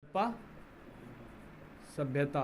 हड़प्पा सभ्यता,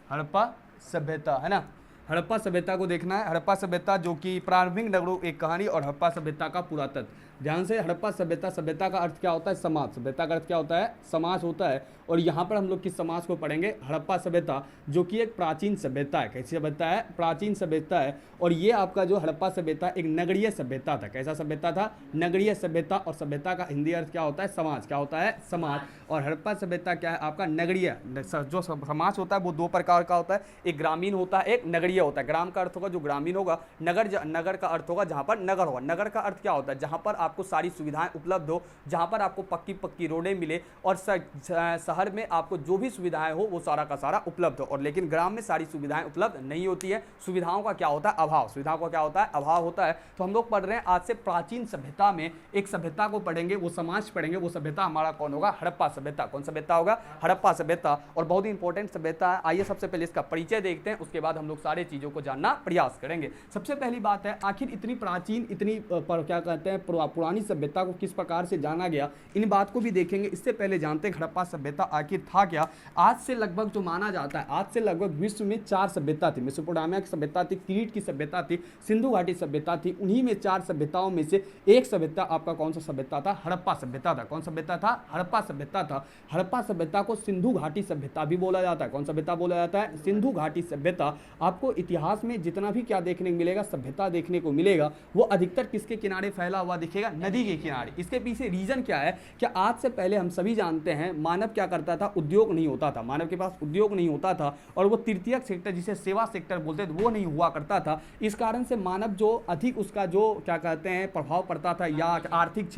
हड़प्पा सभ्यता है ना। हड़प्पा सभ्यता को देखना है। हड़प्पा सभ्यता जो कि प्रारंभिक नगरों एक कहानी और हड़प्पा सभ्यता का पुरातत्व। ध्यान से, हड़प्पा सभ्यता, सभ्यता का अर्थ क्या होता है? समाज। सभ्यता का अर्थ क्या होता है? समाज होता है। और यहाँ पर हम लोग किस समाज को पढ़ेंगे? हड़प्पा सभ्यता, जो कि एक प्राचीन सभ्यता है। कैसी सभ्यता है? प्राचीन सभ्यता है। और ये आपका जो हड़प्पा सभ्यता एक नगरीय सभ्यता था। कैसा सभ्यता था? नगरीय सभ्यता। और सभ्यता का हिंदी अर्थ क्या होता है? समाज। क्या होता है? समाज। और हड़प्पा सभ्यता क्या है आपका? नगरीय। जो समाज होता है वो दो प्रकार का होता है, एक ग्रामीण होता है, एक नगरीय होता है। ग्राम का अर्थ होगा जो ग्रामीण होगा, नगर का अर्थ होगा जहाँ पर नगर होगा। नगर का अर्थ क्या होता है? जहाँ पर आपको सारी सुविधाएं उपलब्ध हो, जहाँ पर आपको पक्की पक्की रोडें मिले और शहर में आपको जो भी सुविधाएं हो वो सारा का सारा उपलब्ध हो। और लेकिन ग्राम में सारी सुविधाएं उपलब्ध नहीं होती है। सुविधाओं का क्या होता है? अभाव। सुविधाओं का क्या होता है? अभाव होता है। तो हम लोग पढ़ रहे हैं आज से प्राचीन सभ्यता में एक सभ्यता को पढ़ेंगे, वो समाज पढ़ेंगे। वो सभ्यता हमारा कौन होगा? हड़प्पा सभ्यता। कौन सभ्यता होगा? हड़प्पा सभ्यता। और बहुत ही इंपॉर्टेंट सभ्यता है। आइए सबसे पहले इसका परिचय देखते हैं, उसके बाद हम लोग सारे चीजों को जानना प्रयास करेंगे। सबसे पहली बात है, आखिर इतनी प्राचीन, इतनी क्या कहते हैं पुरानी सभ्यता को किस प्रकार से जाना गया, इन बात को भी देखेंगे। इससे पहले जानते हैं हड़प्पा सभ्यता आखिर था क्या। आज से लगभग जो माना जाता है, आज से लगभग विश्व में 4 सभ्यता थी। मेसोपोटामिया की सभ्यता थी, क्रीट की सभ्यता थी, सिंधु घाटी सभ्यता थी। उन्हीं में 4 सभ्यताओं में से एक सभ्यता आपका कौन सा सभ्यता था? हड़प्पा सभ्यता था। कौन सभ्यता था? हड़प्पा सभ्यता था। हड़प्पा सभ्यता को सिंधु घाटी सभ्यता भी बोला जाता है। कौन सभ्यता बोला जाता है? सिंधु घाटी सभ्यता। आपको इतिहास में जितना भी क्या देखने को मिलेगा, सभ्यता देखने को मिलेगा, वो अधिकतर किसके किनारे फैला हुआ दिखेगा? नदी के किनारे। इसके पीछे रीजन क्या है? कि आज से पहले हम सभी जानते हैं मानव क्या करता था? उद्योग नहीं होता था। मानव के पास उद्योग नहीं होता था और वो तृतीयक सेक्टर, जिसे सेवा सेक्टर बोलते थे, वो नहीं हुआ करता था। इस कारण से मानव जो अधिक उसका जो क्या कहते हैं प्रभाव पड़ता था, या आर्थिक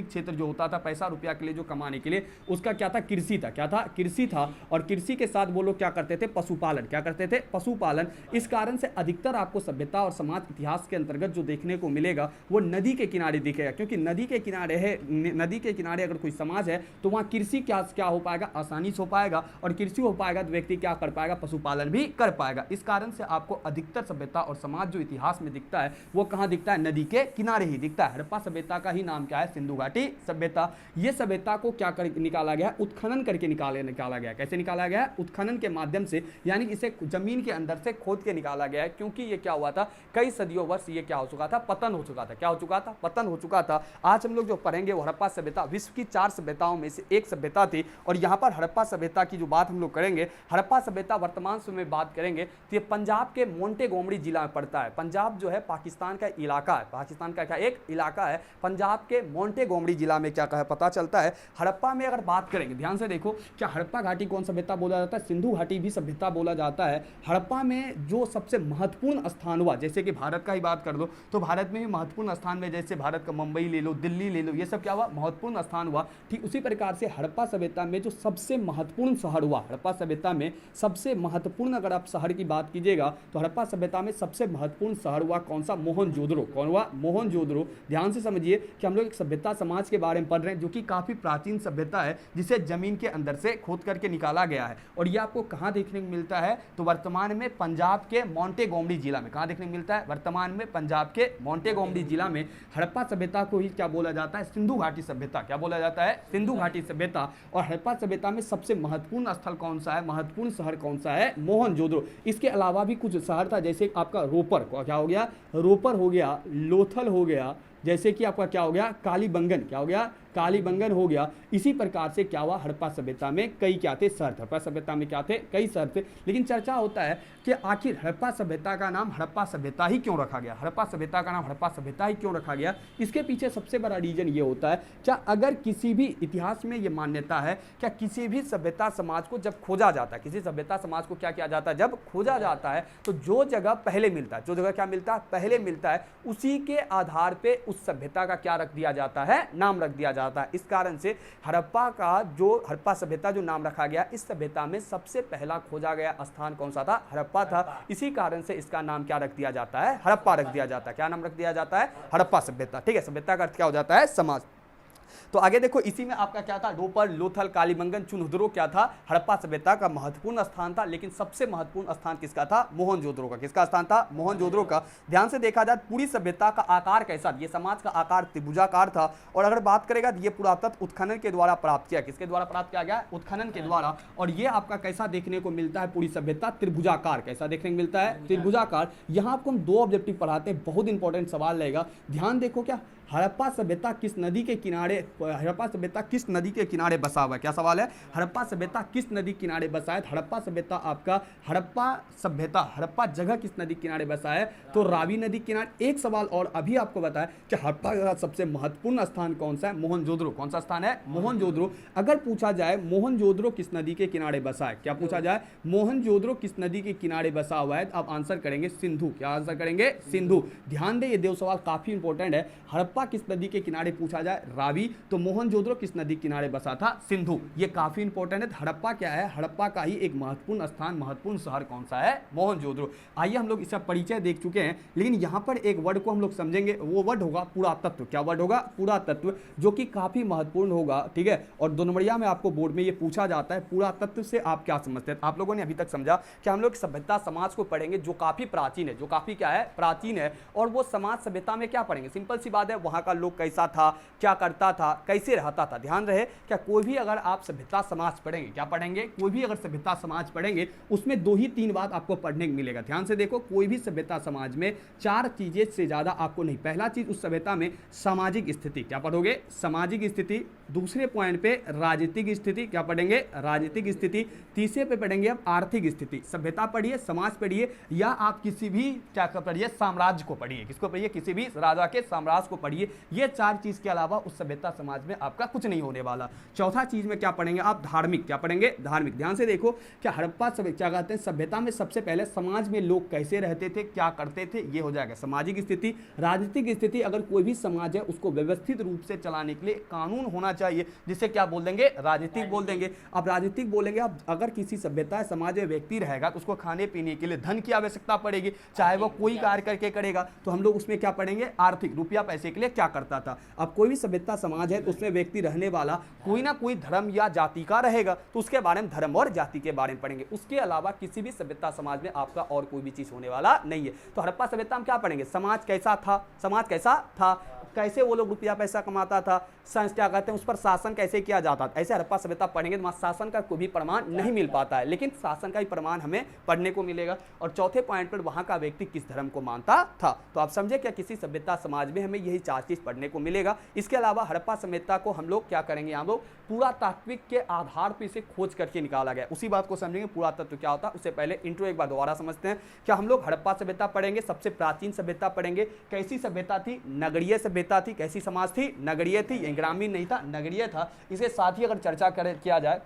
क्षेत्र जो होता था पैसा रुपया के लिए जो कमाने के लिए, उसका क्या था? कृषि था। क्या था? कृषि था। और कृषि के साथ वो लोग क्या करते थे? पशुपालन। क्या करते थे? पशुपालन। इस कारण से अधिकतर आपको सभ्यता और समाज इतिहास के अंतर्गत जो देखने को मिलेगा वो नदी के किनारे दिखेगा, क्योंकि नदी के किनारे है। नदी के किनारे अगर कोई समाज है तो वहाँ कृषि क्या हो पाएगा? आसानी से हो पाएगा। और कृषि हो पाएगा तो व्यक्ति क्या कर पाएगा? पशुपालन भी कर पाएगा। इस कारण से आपको अधिकतर सभ्यता और समाज जो इतिहास में दिखता है वो कहाँ दिखता है? नदी के किनारे ही दिखता है। हड़प्पा सभ्यता का ही नाम क्या है? सिंधु घाटी सभ्यता। ये सभ्यता को क्या कर निकाला गया? उत्खनन करके निकाला गया। कैसे निकाला गया? उत्खनन के माध्यम से, यानी इसे जमीन के अंदर से खोद के निकाला गया है। क्योंकि ये क्या हुआ था? कई सदियों वर्ष ये क्या हो चुका था? पतन हो चुका था। क्या हो चुका था? पतन हो चुका था। आज हम लोग जो पढ़ेंगे वो हड़प्पा सभ्यता विश्व की 4 सभ्यताओं में से एक सभ्यता थी। और यहाँ पर हड़प्पा सभ्यता की जो बात हम लोग करेंगे, हड़प्पा सभ्यता वर्तमान समय में बात करेंगे तो ये पंजाब के मोंटेगोमरी जिला में पड़ता है। पंजाब जो है पाकिस्तान का इलाका है। पाकिस्तान का क्या एक इलाका है? पंजाब के मोंटेगोमरी जिला में क्या कहा पता चलता है। हड़प्पा में अगर बात करेंगे, ध्यान से देखो, क्या हड़प्पा घाटी कौन सभ्यता बोला जाता है? सिंधु घाटी भी सभ्यता बोला जाता है। हड़प्पा में जो सबसे महत्वपूर्ण स्थान हुआ, जैसे कि भारत का ही बात कर दो तो भारत में भी महत्वपूर्ण स्थान में, जैसे भारत का मुंबई ले लो, दिल्ली ले लो, ये सब क्या हुआ? महत्वपूर्ण स्थान हुआ। ठीक उसी प्रकार से हड़प्पा सभ्यता में जो सबसे महत्वपूर्ण शहर हुआ, हड़प्पा सभ्यता में सबसे महत्वपूर्ण अगर आप शहर की बात कीजिएगा तो हड़प्पा सभ्यता में सबसे महत्वपूर्ण शहर हुआ कौन सा? मोहनजोदड़ो। कौन हुआ? मोहनजोदड़ो। ध्यान से समझिए कि हम लोग एक सभ्यता समाज के बारे में पढ़ रहे हैं जो कि काफी प्राचीन सभ्यता है, जिसे जमीन के अंदर से खोद करके निकाला गया है। और ये आपको कहाँ देखने को मिलता है? तो वर्तमान में पंजाब के मोंटेगोमरी जिला में। कहाँ देखने को मिलता है? वर्तमान में पंजाब के मोंटेगोमरी जिला में हड़प्पा सभ्यता को ही क्या बोला जाता है? सिंधु घाटी सभ्यता। क्या बोला जाता है? सिंधु घाटी सभ्यता। और हड़प्पा सभ्यता में सबसे महत्वपूर्ण स्थल कौन सा है? महत्वपूर्ण शहर कौन सा है? मोहनजोदड़ो। इसके अलावा भी कुछ शहर था, जैसे आपका रोपर, क्या हो गया? रोपर हो गया, लोथल हो गया, जैसे कि आपका क्या हो गया? कालीबंगन। क्या हो गया? कालीबंगन हो गया। इसी प्रकार से क्या हुआ? हड़प्पा सभ्यता में कई क्या थे? शहर। हड़प्पा सभ्यता में क्या थे? कई शहर थे। लेकिन चर्चा होता है कि आखिर हड़प्पा सभ्यता का नाम हड़प्पा सभ्यता ही क्यों रखा गया? हड़प्पा सभ्यता का नाम हड़प्पा सभ्यता ही क्यों रखा गया? इसके पीछे सबसे बड़ा रीजन ये होता है, क्या अगर किसी भी इतिहास में ये मान्यता है, क्या किसी भी सभ्यता समाज को जब खोजा जाता है, किसी सभ्यता समाज को क्या किया जाता है? जब खोजा जाता है तो जो जगह पहले मिलता है, जो जगह क्या मिलता है? पहले मिलता है, उसी के आधार पे उस सभ्यता का क्या रख दिया जाता है? नाम रख दिया जाता है। इस कारण से हड़प्पा सभ्यता जो नाम रखा गया, इस सभ्यता में सबसे पहला खोजा गया स्थान कौन सा था? हड़प्पा था। इसी कारण से इसका नाम क्या रख दिया जाता है? हड़प्पा रख दिया जाता है। क्या नाम रख दिया जाता है? हड़प्पा सभ्यता। ठीक है, सभ्यता का अर्थ क्या हो जाता है? समाज। तो आगे देखो, इसी में आपका क्या था, रोपर, लोथल, कालीबंगन, चुनहुदरो क्या था, हड़प्पा सभ्यता का महत्वपूर्ण स्थान था। लेकिन सबसे महत्वपूर्ण स्थान किसका था, मोहनजोदड़ो का। किसका स्थान था, मोहनजोदड़ो का। ध्यान से देखा जाए पूरी सभ्यता का आकार कैसा, ये समाज का आकार त्रिभुजाकार था। और अगर बात करेगा ये पुरातत्व उत्खनन के द्वारा प्राप्त किया, किसके द्वारा प्राप्त किया गया, उत्खनन के द्वारा। और ये आपका कैसा देखने को मिलता है, पूरी सभ्यता त्रिभुजाकार। कैसा देखने को मिलता है, त्रिभुजाकार। यहाँ आपको हम 2 ऑब्जेक्टिव पढ़ाते हैं, बहुत इंपॉर्टेंट सवाल रहेगा। ध्यान देखो, क्या हड़प्पा सभ्यता किस नदी के किनारे, हड़प्पा सभ्यता किस नदी के किनारे बसा हुआ है, क्या सवाल है, हड़प्पा सभ्यता किस नदी किनारे बसा है। हड़प्पा सभ्यता आपका, हड़प्पा सभ्यता, हड़प्पा जगह किस नदी किनारे बसा है, तो रावी नदी किनारे। एक सवाल और अभी आपको बताया कि हड़प्पा का सबसे महत्वपूर्ण स्थान कौन सा है, मोहनजोदड़ो। कौन सा स्थान है, मोहनजोदड़ो। अगर पूछा जाए मोहनजोदड़ो किस नदी के किनारे बसा है, क्या पूछा जाए, मोहनजोदड़ो किस नदी के किनारे बसा हुआ है, आप आंसर करेंगे सिंधु। क्या आंसर करेंगे, सिंधु। ध्यान दे, ये 2 सवाल काफी इंपॉर्टेंट है। हड़प्पा किस नदी के किनारे पूछा जाए, रावी, तो मोहनजोदड़ो किस नदी किनारे बसा था, सिंधु। ये काफी इंपॉर्टेंट है। हड़प्पा क्या है, हड़प्पा का ही एक महत्वपूर्ण स्थान, महत्वपूर्ण शहर कौन सा है, मोहनजोदड़ो। आइए हम लोग इसका परिचय देख चुके हैं, लेकिन यहां पर एक वर्ड को हम लोग समझेंगे, वो वर्ड होगा पुरातत्व। क्या वर्ड होगा, पुरातत्व, जो कि काफी महत्वपूर्ण होगा, ठीक है। और 2 नंबरिया में आपको बोर्ड में ये पूछा जाता है, पुरातत्व से आप क्या समझते हैं। आप लोगों ने अभी तक समझा कि हम लोग सभ्यता समाज को पढ़ेंगे जो काफी प्राचीन है, जो काफी क्या है, प्राचीन है। और वो समाज सभ्यता में क्या पढ़ेंगे, सिंपल सी बात है, वहां का लोग कैसा था, क्या करता था, कैसे रहता था। ध्यान रहे, क्या कोई भी अगर आप सभ्यता समाज पढ़ेंगे, क्या पढ़ेंगे, कोई भी अगर सभ्यता समाज पढ़ेंगे, उसमें 2 ही 3 बात आपको पढ़ने को मिलेगा। ध्यान से देखो, कोई भी सभ्यता समाज में 4 चीजें से ज्यादा आपको नहीं। पहला चीज उस सभ्यता में सामाजिक स्थिति, क्या पढ़ोगे, सामाजिक स्थिति। दूसरे पॉइंट पे राजनीतिक स्थिति, क्या पढ़ेंगे, राजनीतिक स्थिति। तीसरे पे पढ़ेंगे अब आर्थिक स्थिति। सभ्यता पढ़िए, समाज पढ़िए, या आप किसी भी क्या पढ़िए, साम्राज्य को पढ़िए। किसको पढ़िए, किसी भी राजा के साम्राज्य को पढ़िए। ये 4 चीज के अलावा उस सभ्यता समाज में आपका कुछ नहीं होने वाला। चौथा चीज में क्या पढ़ेंगे आप, धार्मिक। क्या पढ़ेंगे, धार्मिक। ध्यान से देखो, क्या हड़प्पा क्या कहते हैं, सभ्यता में सबसे पहले समाज में लोग कैसे रहते थे, क्या करते थे, ये हो जाएगा सामाजिक स्थिति। राजनीतिक स्थिति, अगर कोई भी समाज है उसको व्यवस्थित रूप से चलाने के लिए कानून होना चाहिए, जिसे क्या बोल देंगे, राजनीतिक बोल देंगे। अब राजनीतिक बोलेंगे, अब अगर किसी सभ्यता समाज में व्यक्ति रहेगा तो उसको खाने पीने के लिए धन की आवश्यकता पड़ेगी, चाहे वो कोई कार्य करके करेगा, तो हम लोग उसमें क्या पढ़ेंगे, आर्थिक, रुपया पैसे के लिए क्या करता था। अब कोई भी सभ्यता समाज है तो उसमें व्यक्ति रहने वाला कोई ना कोई धर्म या जाति का रहेगा, तो उसके बारे में, धर्म और जाति के बारे में पढ़ेंगे। उसके अलावा किसी भी सभ्यता समाज में आपका और कोई भी चीज होने वाला नहीं है। तो हड़प्पा सभ्यता में क्या पढ़ेंगे, समाज कैसा था, समाज कैसा था, कैसे वो लोग रुपया पैसा कमाता था, क्या कहते हैं, उस पर शासन कैसे किया जाता था। ऐसे हड़प्पा सभ्यता पढ़ेंगे तो शासन का कोई भी प्रमाण नहीं मिल पाता है, लेकिन शासन का ही प्रमाण हमें पढ़ने को मिलेगा। और चौथे पॉइंट पर वहां का व्यक्ति किस धर्म को मानता था। तो आप समझे, क्या किसी सभ्यता समाज में हमें यही 4 चीज पढ़ने को मिलेगा। इसके अलावा हड़प्पा सभ्यता को हम लोग क्या करेंगे, हम लोग पुरातात्विक के आधार पर इसे खोज करके निकाला गया, उसी बात को समझेंगे पुरातत्व क्या होता है। उससे पहले इंट्रो एक बार दोबारा समझते हैं। क्या हम लोग हड़प्पा सभ्यता पढ़ेंगे, सबसे प्राचीन सभ्यता पढ़ेंगे। कैसी सभ्यता थी, नगरीय सभ्यता थी। कैसी समाज थी, नगरीय थी, ग्रामीण नहीं था, नगरीय था। इसके साथ ही अगर चर्चा किया जाए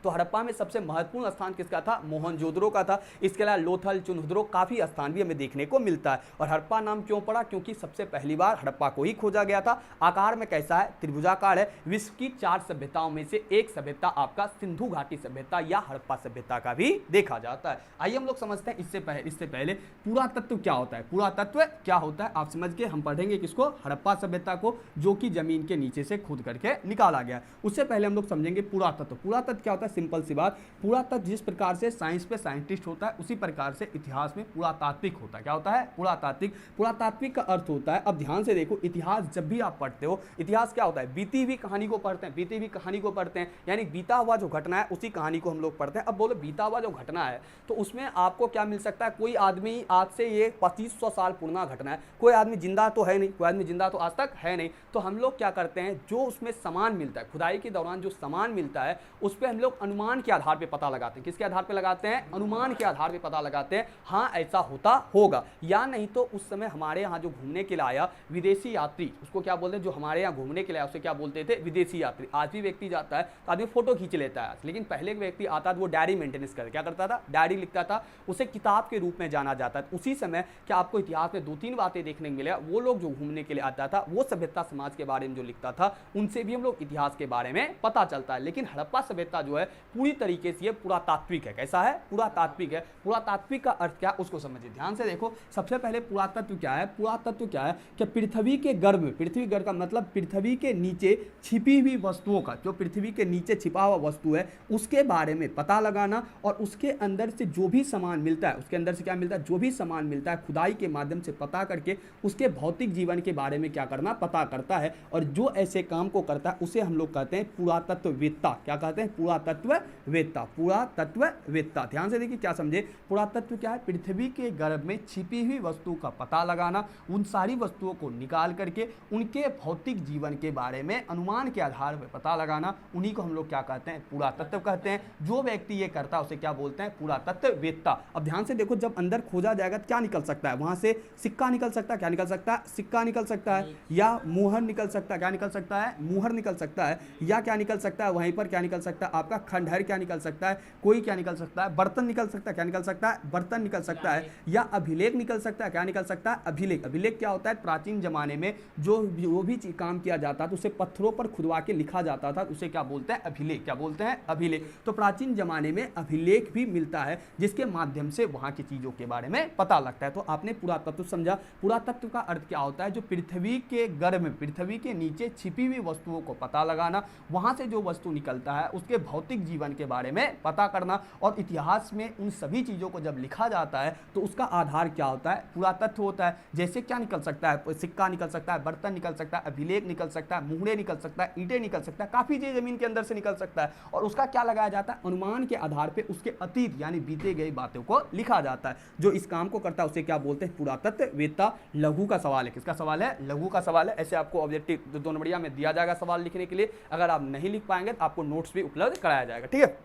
तो हड़प्पा में सबसे महत्वपूर्ण स्थान किसका था, मोहनजोदड़ो का था। इसके अलावा लोथल, चुनहुदरो, काफी स्थान भी हमें देखने को मिलता है। और हड़प्पा नाम क्यों पड़ा, क्योंकि सबसे पहली बार हड़प्पा को ही खोजा गया था। आकार में कैसा है, त्रिभुजाकार है। विश्व की 4 सभ्यताओं में से एक सभ्यता आपका सिंधु घाटी सभ्यता या हड़प्पा सभ्यता का भी देखा जाता है। आइए हम लोग समझते हैं इससे पहले पुरातत्व क्या होता है। पुरातत्व क्या होता है आप समझ के हम पढ़ेंगे किसको, हड़प्पा सभ्यता को, जो कि जमीन के नीचे से खोद करके निकाला गया। उससे पहले हम लोग समझेंगे पुरातत्व। पुरातत्व क्या होता है, सिंपल सी बात, पुरातत्व जिस प्रकार से साइंस पे साइंटिस्ट होता है, उसी प्रकार से इतिहास में पुरातात्विक होता है। क्या होता है, पुरातात्विक। पुरातात्विक का अर्थ होता है, अब ध्यान से देखो, इतिहास जब भी आप पढ़ते हो, इतिहास क्या होता है, बीती हुई कहानी को पढ़ते हैं, बीती हुई कहानी को पढ़ते हैं, यानी बीता हुआ जो घटना है उसी कहानी को हम लोग पढ़ते हैं। अब बोलो बीता हुआ जो घटना है तो उसमें आपको क्या मिल सकता है, कोई आदमी आज से ये 2500 साल पुराना घटना है, कोई आदमी जिंदा तो है नहीं, कोई आदमी जिंदा तो आज तक है नहीं, तो हम लोग क्या करते हैं, जो उसमें सामान मिलता है, खुदाई के दौरान जो सामान मिलता है उस पर हम लोग अनुमान के आधार पे पता लगाते हैं। किसके आधार पे लगाते हैं, अनुमान के आधार पे पता लगाते हैं, हाँ ऐसा होता होगा या नहीं। तो उस समय हमारे यहाँ जो घूमने के लिए आया विदेशी यात्री, उसको क्या बोलते हैं, जो हमारे यहाँ घूमने के लिए आया उसे क्या बोलते थे, विदेशी यात्री। आज भी व्यक्ति जाता है तो आदमी फोटो खींच लेता है, लेकिन पहले व्यक्ति आता था वो डायरी मेंटेनेंस कर क्या करता था, डायरी लिखता था, उसे किताब के रूप में जाना जाता है। उसी समय क्या आपको इतिहास में 2-3 बातें देखने को मिला, वो लोग जो घूमने के लिए आता था वो सभ्यता समाज के बारे में जो लिखता था, उनसे भी हम लोग इतिहास के बारे में पता चलता है। लेकिन हड़प्पा सभ्यता जो है पूरी तरीके से ये पुरातात्विक है। कैसा है? पुरातात्विक है। पुरातात्विक का अर्थ क्या उसको समझिए ध्यान से। देखो सबसे पहले पुरातत्व क्या है? पुरातत्व क्या है कि पृथ्वी के गर्भ में, पृथ्वी गर्भ का मतलब पृथ्वी के नीचे छिपी हुई वस्तुओं का, जो पृथ्वी के नीचे छिपा हुआ वस्तु है उसके बारे में पता लगाना, और उसके अंदर से जो भी सामान मिलता है, उसके अंदर से क्या मिलता है, जो भी सामान मिलता है खुदाई के माध्यम से पता करके उसके भौतिक जीवन के बारे में क्या करना, पता करता है। और जो ऐसे काम को करता है उसे हम लोग कहते हैं पुरातत्ववेत्ता। क्या कहते हैं? पुरातत्ववेत्ता। पुरातत्ववेत्ता ध्यान से देखिए क्या समझे। पुरातत्व क्या है? पृथ्वी के गर्भ में छिपी हुई वस्तु का पता लगाना, उन सारी वस्तुओं को निकाल करके उनके भौतिक जीवन के बारे में अनुमान के आधार पर पता लगाना, उन्हीं को हम लोग क्या कहते हैं, पुरातत्व कहते हैं। जो व्यक्ति ये करता है उसे क्या बोलते हैं, पुरातत्ववेत्ता। अब ध्यान से देखो जब अंदर खोजा जाएगा तो क्या निकल सकता है, वहां से सिक्का निकल सकता है। क्या निकल सकता है? सिक्का निकल सकता है, या मुहर निकल सकता है। क्या निकल सकता है? मुहर निकल सकता है। या क्या निकल सकता है, वहीं पर क्या निकल सकता है आपका खंडहर क्या निकल सकता है, कोई क्या निकल सकता है, बर्तन निकल सकता है। क्या निकल सकता है? बर्तन निकल सकता है। या अभिलेख निकल सकता है। क्या निकल सकता है? अभिलेख। अभिलेख क्या होता है? प्राचीन जमाने में जो भी काम किया जाता था उसे पत्थरों पर खुदवा के लिखा जाता था, उसे क्या बोलते हैं, अभिलेख। क्या बोलते हैं? अभिलेख। तो प्राचीन जमाने में अभिलेख भी मिलता है जिसके माध्यम से वहां की चीजों के बारे में पता लगता है। तो आपने पुरातत्व समझा। पुरातत्व का अर्थ क्या होता है? जो पृथ्वी के गर्भ में, पृथ्वी के नीचे छिपी हुई वस्तुओं को पता लगाना, वहां से जो वस्तु निकलता है उसके भौतिक जीवन के बारे में पता करना, और इतिहास में उन सभी चीजों को जब लिखा जाता है तो उसका आधार क्या होता है, पुरातत्व होता है। जैसे क्या निकल सकता है, सिक्का निकल सकता है, बर्तन निकल सकता है, अभिलेख निकल सकता है, मुहरे निकल सकता है, ईंटें निकल सकता है, काफी चीज जमीन के अंदर से निकल सकता है। और उसका क्या लगाया जाता है, अनुमान के आधार पर उसके अतीत यानी बीते गई बातों को लिखा जाता है। जो इस काम को करता है उसे क्या बोलते हैं, पुरातत्ववेत्ता। लघु का सवाल है, किसका सवाल है, लघु का सवाल है। ऐसे आपको ऑब्जेक्टिव 2 नंबरिया में दिया जाएगा सवाल लिखने के लिए। अगर आप नहीं लिख पाएंगे तो आपको नोट्स भी उपलब्ध कराया जाएगा। ठीक है,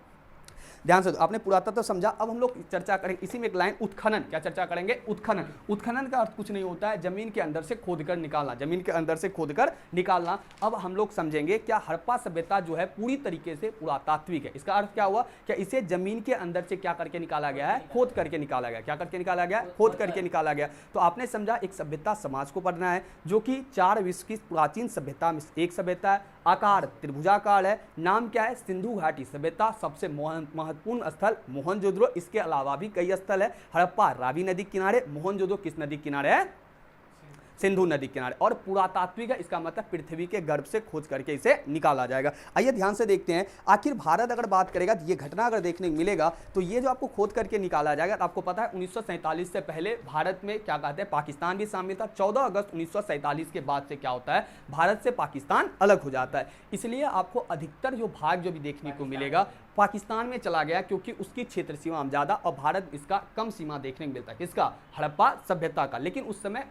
ध्यान से। आपने पुरातत्व समझा। अब हम लोग चर्चा करेंगे इसी में एक लाइन, उत्खनन। क्या चर्चा करेंगे, उत्खनन। उत्खनन का अर्थ कुछ नहीं होता है जमीन के अंदर से खोद कर निकालना, जमीन के अंदर से खोद कर निकालना। अब हम लोग समझेंगे क्या हड़प्पा सभ्यता जो है पूरी तरीके से पुरातात्विक है। इसका अर्थ क्या हुआ, क्या इसे जमीन के अंदर से क्या करके निकाला गया है, खोद करके निकाला गया। क्या करके निकाला गया, खोद करके निकाला गया। तो आपने समझा एक सभ्यता समाज को पढ़ना है जो कि 4 विश्व की प्राचीन सभ्यता में एक सभ्यता है। आकार त्रिभुजाकार है। नाम क्या है, सिंधु घाटी सभ्यता। सबसे महत्वपूर्ण स्थल मोहनजोदड़ो। इसके अलावा भी कई स्थल है। हड़प्पा रावी नदी किनारे, मोहनजोदड़ो किस नदी किनारे है, सिंधु नदी किनारे। और पुरातात्विक है, इसका मतलब पृथ्वी के गर्भ से खोज करके इसे निकाला जाएगा। आइए ध्यान से देखते हैं आखिर भारत अगर बात करेगा तो ये घटना अगर देखने को मिलेगा तो ये जो आपको खोद करके निकाला जाएगा। तो आपको पता है 1947 से पहले भारत में क्या कहते हैं, पाकिस्तान भी शामिल था। 14 अगस्त 1947 के बाद से क्या होता है, भारत से पाकिस्तान अलग हो जाता है। इसलिए आपको अधिकतर जो भाग जो भी देखने को मिलेगा पाकिस्तान में चला गया, क्योंकि उसकी क्षेत्र सीमा ज्यादा और भारत इसका कम सीमा देखने को मिलता है। किसका, हड़प्पा सभ्यता का। लेकिन उस समय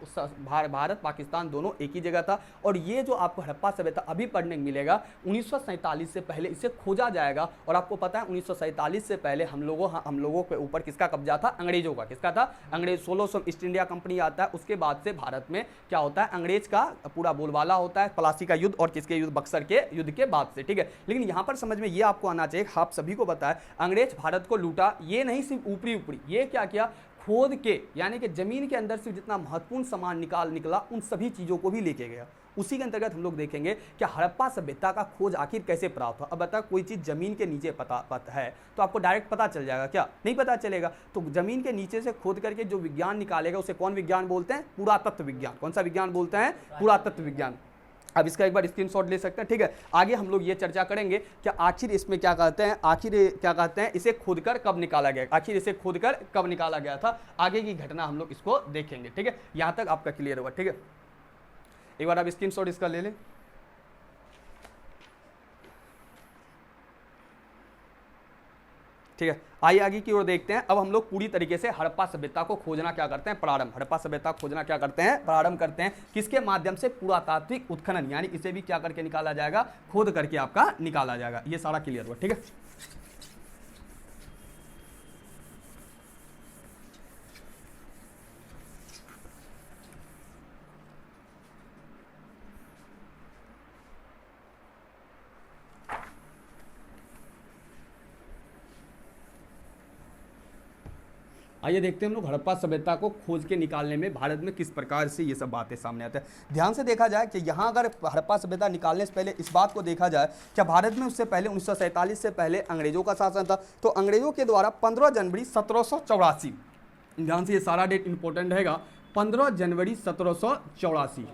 भारत पाकिस्तान दोनों एक ही जगह था। और ये जो आपको हड़प्पा सभ्यता अभी पढ़ने को मिलेगा 1947 से पहले इसे खोजा जाएगा। और आपको पता है 1947 से पहले हम लोगों के ऊपर किसका कब्जा था, अंग्रेजों का। किसका था, अंग्रेज। 1600 ईस्ट इंडिया कंपनी आता है। उसके बाद से भारत में क्या होता है, अंग्रेज का पूरा बोलबाला होता है। प्लासी का युद्ध और किसके युद्ध, बक्सर के युद्ध के बाद से। ठीक है, लेकिन यहां पर समझ में ये आपको आना चाहिए, आप सभी को पता है अंग्रेज भारत को लूटा। ये नहीं सिर्फ ऊपरी ये क्या किया, खोद के यानी कि जमीन के अंदर से जितना महत्वपूर्ण सामान निकला उन सभी चीजों को भी लेके गया। उसी के अंतर्गत हम लोग देखेंगे कि हड़प्पा सभ्यता का खोज आखिर कैसे प्राप्त हुआ। अब बता, कोई चीज जमीन के नीचे पता है तो आपको डायरेक्ट पता चल जाएगा क्या, नहीं पता चलेगा। तो जमीन के नीचे से खोद करके जो विज्ञान निकालेगा उसे कौन विज्ञान बोलते हैं, पुरातत्व विज्ञान। कौन सा विज्ञान बोलते हैं, पुरातत्व विज्ञान। अब इसका एक बार स्क्रीनशॉट ले सकते हैं। ठीक है, आगे हम लोग ये चर्चा करेंगे कि आखिर इसमें क्या कहते हैं, इसे खोदकर कब निकाला गया, आखिर इसे खोदकर कब निकाला गया था। आगे की घटना हम लोग इसको देखेंगे। ठीक है, यहां तक आपका क्लियर हुआ। ठीक है, एक बार आप स्क्रीनशॉट इसका ले लें। ठीक है, आइए आगे की ओर देखते हैं। अब हम लोग पूरी तरीके से हड़प्पा सभ्यता को खोजना क्या करते हैं, प्रारंभ। हड़प्पा सभ्यता खोजना क्या करते हैं, प्रारंभ करते हैं। किसके माध्यम से, पुरातात्विक उत्खनन, यानी इसे भी क्या करके निकाला जाएगा, खोद करके आपका निकाला जाएगा। ये सारा क्लियर हुआ। ठीक है, आइए देखते हैं हम लोग हड़प्पा सभ्यता को खोज के निकालने में भारत में किस प्रकार से ये सब बातें सामने आते हैं। ध्यान से देखा जाए कि यहाँ अगर हड़प्पा सभ्यता निकालने से पहले इस बात को देखा जाए क्या भारत में उससे पहले 1947 से पहले अंग्रेजों का शासन था। तो अंग्रेजों के द्वारा 15 जनवरी 1784, ध्यान से ये सारा डेट इंपॉर्टेंट रहेगा, 15 जनवरी 1784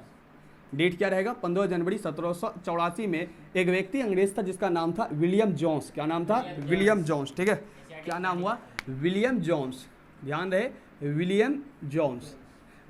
डेट क्या रहेगा, 15 जनवरी 1784 में एक व्यक्ति अंग्रेज था जिसका नाम था विलियम जोन्स। क्या नाम था? William Jones. ठीक है, क्या नाम हुआ? William Jones. ध्यान रहे, विलियम जोन्स।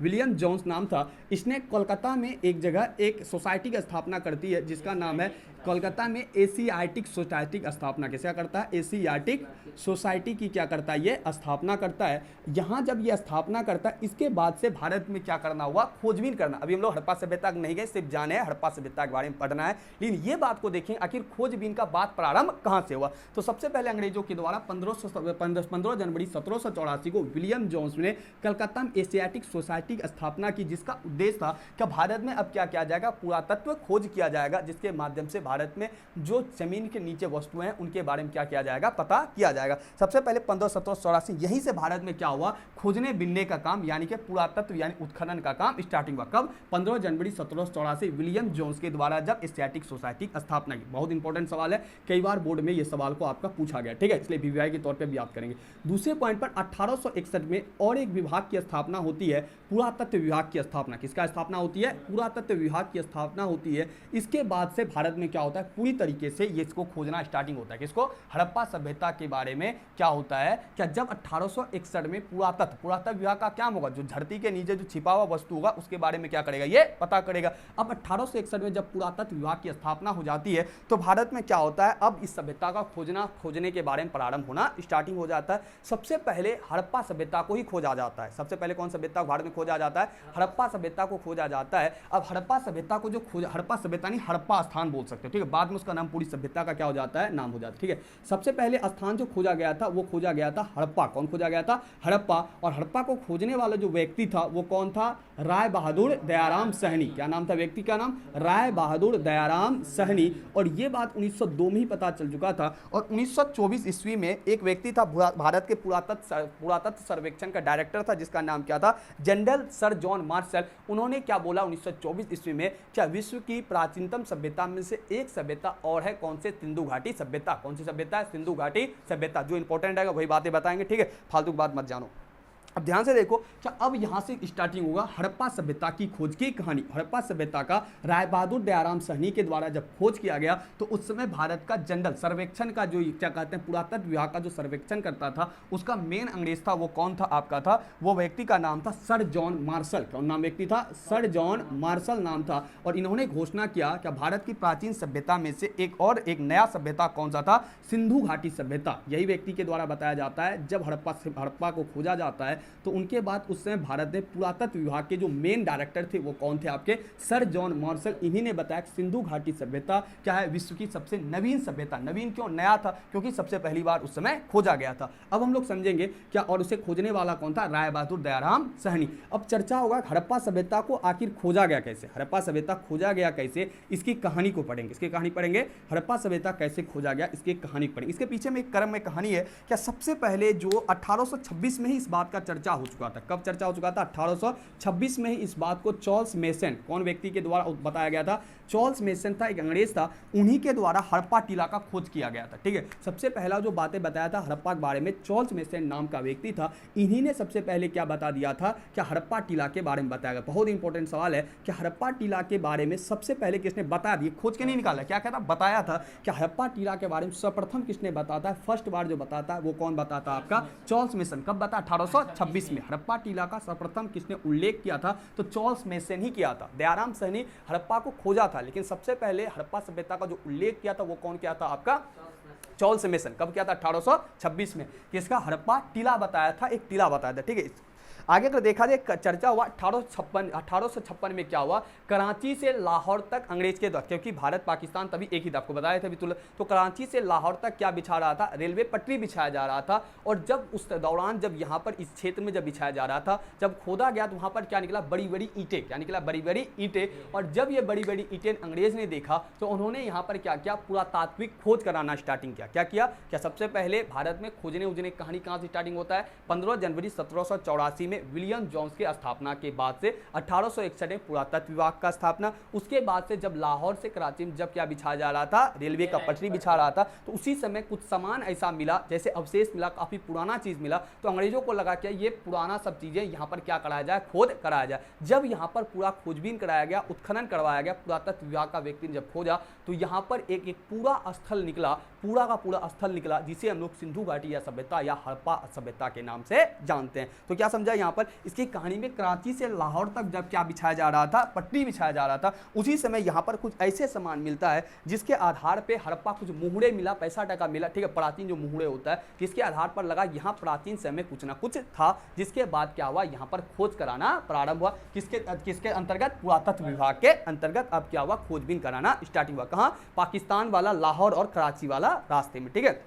विलियम जोन्स नाम था। इसने कोलकाता में एक जगह एक सोसाइटी की स्थापना करती है जिसका नाम है कोलकाता में एशियाटिक सोसाइटी की स्थापना। कैसे करता है? एशियाटिक सोसाइटी की क्या करता है? ये स्थापना करता है। यहाँ जब ये स्थापना करता है इसके बाद से भारत में क्या करना हुआ? खोजबीन करना। अभी हम लोग हड़प्पा सभ्यता नहीं गए, सिर्फ जाने हैं हड़प्पा सभ्यता के बारे में पढ़ना है, लेकिन ये बात को देखें आखिर खोजबीन का बात प्रारंभ कहाँ से हुआ। तो सबसे पहले अंग्रेजों के द्वारा 15 जनवरी 1784 को विलियम जोन्स ने कलकत्ता में एशियाटिक सोसाइटी की स्थापना की, जिसका उद्देश्य था कि भारत में अब क्या किया जाएगा? पुरातत्व खोज किया जाएगा, जिसके माध्यम से भारत में जो जमीन के नीचे वस्तुएं हैं उनके बारे में क्या किया जाएगा? पता किया जाएगा। सबसे पहले 1584 यहीं से भारत में क्या हुआ? खोजने बिनने का काम यानी कि पुरातत्व यानी उत्खनन का काम स्टार्टिंग हुआ। कब? 15 जनवरी 1784 विलियम जोन्स के द्वारा जब एशियाटिक सोसाइटी की स्थापना की। बहुत इंपॉर्टेंट सवाल है, कई बार बोर्ड में ये सवाल को आपका पूछा गया। ठीक है, इसलिए वीवीआई के तौर पर भी याद करेंगे। दूसरे पॉइंट पर 1861 में और एक विभाग की स्थापना होती है, पुरातत्व विभाग की स्थापना। किसका स्थापना होती है? पुरातत्व विभाग की स्थापना होती है। इसके बाद से भारत में क्या होता है? पूरी तरीके से ये इसको खोजना स्टार्टिंग होता है। किसको? हड़प्पा सभ्यता के बारे में क्या होता है? क्या जब 1861 में पुरातत्व विभाग का क्या होगा? जो धरती के नीचे जो छिपा हुआ वस्तु होगा उसके बारे में क्या करेगा? ये पता करेगा। अब 1861 में जब पुरातत्व विभाग की स्थापना हो जाती है तो भारत में क्या होता है? अब इस सभ्यता का खोजने के बारे में प्रारंभ होना स्टार्टिंग हो जाता है। सबसे पहले हड़प्पा सभ्यता को ही खोजा जाता है। सबसे पहले कौन सभ्यता भारत में खोजा जाता है? हड़प्पा सभ्यता को खोजा जाता है। अब हड़प्पा सभ्यता को जो हड़प्पा सभ्यता नहीं, हड़प्पा स्थान बोल सकते हो। ठीक है, बाद में उसका नाम पूरी सभ्यता का क्या हो जाता है? नाम हो जाता है। ठीक है, सबसे पहले स्थान जो खोजा गया था वो खोजा गया था हड़प्पा। कौन खोजा गया था? हड़प्पा। और हड़प्पा को खोजने वाला जो व्यक्ति था वो कौन था? राय बहादुर दयाराम सहनी। क्या नाम था व्यक्ति का नाम? राय बहादुर दयाराम सहनी। और ये बात 1902 में ही पता चल चुका था। और 1924 ईस्वी में एक व्यक्ति था भारत के पुरातत्व सर्वेक्षण का डायरेक्टर था, जिसका नाम क्या था? General sir John Marshall. उन्होंने क्या बोला 1924 ईस्वी में? क्या विश्व की प्राचीनतम सभ्यता में से एक सभ्यता और है, कौन से? सिंधु घाटी सभ्यता। कौन सी सभ्यता है? सिंधु घाटी सभ्यता। जो इंपॉर्टेंट है वही बातें बताएंगे। ठीक है, फालतू की बात मत जानो। अब ध्यान से देखो, क्या अब यहां से स्टार्टिंग होगा हड़प्पा सभ्यता की खोज की कहानी। हड़प्पा सभ्यता का राय बहादुर दयाराम सहनी के द्वारा जब खोज किया गया तो उस समय भारत का जनरल सर्वेक्षण का जो क्या कहते हैं पुरातत्व विभाग का जो सर्वेक्षण करता था उसका मेन अंग्रेज था, वो कौन था आपका? था वो व्यक्ति का नाम था सर जॉन मार्शल। कौन नाम व्यक्ति था? सर जॉन मार्शल नाम था। और इन्होंने घोषणा किया कि भारत की प्राचीन सभ्यता में से एक नया सभ्यता कौन सा था? सिंधु घाटी सभ्यता। यही व्यक्ति के द्वारा बताया जाता है। जब हड़प्पा को खोजा जाता है तो उनके बाद उस समय भारत में पुरातत्व विभाग के जो मेन डायरेक्टर थे वो कौन थे आपके? Sir John Marshall. इन्हीं ने बताया कि सिंधु घाटी सभ्यता क्या है? विश्व की सबसे नवीन सभ्यता। नवीन क्यों? नया था क्योंकि सबसे पहली बार उस समय खोजा गया था। अब हम लोग समझेंगे क्या, और उसे खोजने वाला कौन था? राय बहादुर दयाराम सहनी। अब चर्चा होगा हड़प्पा सभ्यता को आखिर खोजा गया कैसे? हड़प्पा सभ्यता खोजा गया कैसे, इसकी कहानी को पढ़ेंगे। इसकी कहानी पढ़ेंगे, हड़प्पा सभ्यता कैसे खोजा गया इसकी कहानी पढ़ेंगे। इसके पीछे में एक क्रम में कहानी है। क्या सबसे पहले जो 1826 में ही इस बात का चर्चा हो चुका था। कब चर्चा हो चुका था? 1826 में ही इस बात को चार्ल्स मेसन, कौन व्यक्ति के द्वारा बताया गया था? चार्ल्स मेसन था, एक अंग्रेज था, उन्हीं के द्वारा हड़प्पा टीला का खोज किया गया था। ठीक है, सबसे पहला जो बातें बताया था हड़प्पा के बारे में चार्ल्स मेसन नाम का व्यक्ति था। इन्हीं ने सबसे पहले क्या बता दिया था? क्या हड़प्पा टीला के बारे में बताया गया। बहुत इंपॉर्टेंट सवाल है कि हड़प्पा टीला के बारे में सबसे पहले किसने बता दिया? खोज के नहीं निकाला, क्या कहता? बताया था। क्या हड़प्पा टीला के बारे में सर्वप्रथम किसने बताता है? फर्स्ट बार जो बताता है वो कौन बताता है आपका? Charles mason. कब बता? 1826 में। हड़प्पा टीला का सर्वप्रथम किसने उल्लेख किया था? तो चार्ल्स मेसन ही किया था। दयाराम सहनी हड़प्पा को खोजा था, लेकिन सबसे पहले हड़प्पा सभ्यता का जो उल्लेख किया था वो कौन किया था आपका? Charles mason. कब किया था? 1826 में। किसका? हड़प्पा टीला बताया था, एक टीला बताया था। ठीक है, आगे अगर देखा जाए चर्चा हुआ 1856 में क्या हुआ, कराची से लाहौर तक अंग्रेज के द्वारा, क्योंकि भारत पाकिस्तान तभी एक ही था, आपको बताया था बिल्कुल, तो कराची से लाहौर तक क्या बिछा रहा था, रेलवे पटरी बिछाया जा रहा था। और जब उस दौरान जब यहाँ पर इस क्षेत्र में जब बिछाया जा रहा था, जब खोदा गया तो वहाँ पर क्या निकला, बड़ी बड़ी ईंटें, क्या निकला, बड़ी बड़ी ईंटें। और जब ये बड़ी बड़ी ईंटें अंग्रेज ने देखा तो उन्होंने यहाँ पर क्या किया, पुरातात्विक खोज कराना स्टार्टिंग किया। क्या किया, क्या सबसे पहले भारत में खोजने उजने कहानी कहाँ से स्टार्टिंग होता है, 15 जनवरी 1784 में विलियम जोन्स की स्थापना के बाद से 1861 में पुरातत्व विभाग का स्थापना। उसके बाद से जब लाहौर से कराची में जब क्या बिछाया जा रहा था, रेलवे का पटरी बिछा रहा था, तो उसी समय कुछ सामान ऐसा मिला, जैसे अवशेष मिला, काफी पुराना चीज मिला, तो अंग्रेजों को लगा कि ये पुराना सब चीजें यहाँ पर क्या कराया जाए, खोद कराया जाए। जब यहाँ पर पूरा खोजबीन कराया गया, उत्खनन करवाया गया, पुरातत्व विभाग का व्यक्ति ने जब खोजा तो यहाँ पर एक पूरा स्थल निकला, पूरा का पूरा स्थल निकला, जिसे हम लोग सिंधु घाटी या सभ्यता या हड़प्पा सभ्यता के नाम से जानते हैं। तो क्या समझा यहाँ पर, इसकी कहानी में कराची से लाहौर तक जब क्या बिछाया जा रहा था, पटरी बिछाया जा रहा था, उसी समय यहाँ पर कुछ ऐसे सामान मिलता है जिसके आधार पे हड़प्पा कुछ मुहरे मिला, पैसा टका मिला, ठीक है, प्राचीन जो मुहरे होता है, जिसके आधार पर लगा यहाँ प्राचीन समय कुछ ना कुछ था। जिसके बाद क्या हुआ, यहाँ पर खोज कराना प्रारंभ हुआ, किसके अंतर्गत, पुरातत्व विभाग के अंतर्गत। अब क्या हुआ, खोजबीन कराना स्टार्टिंग हुआ, कहाँ, पाकिस्तान वाला लाहौर और कराची वाला रास्ते में, ठीक है।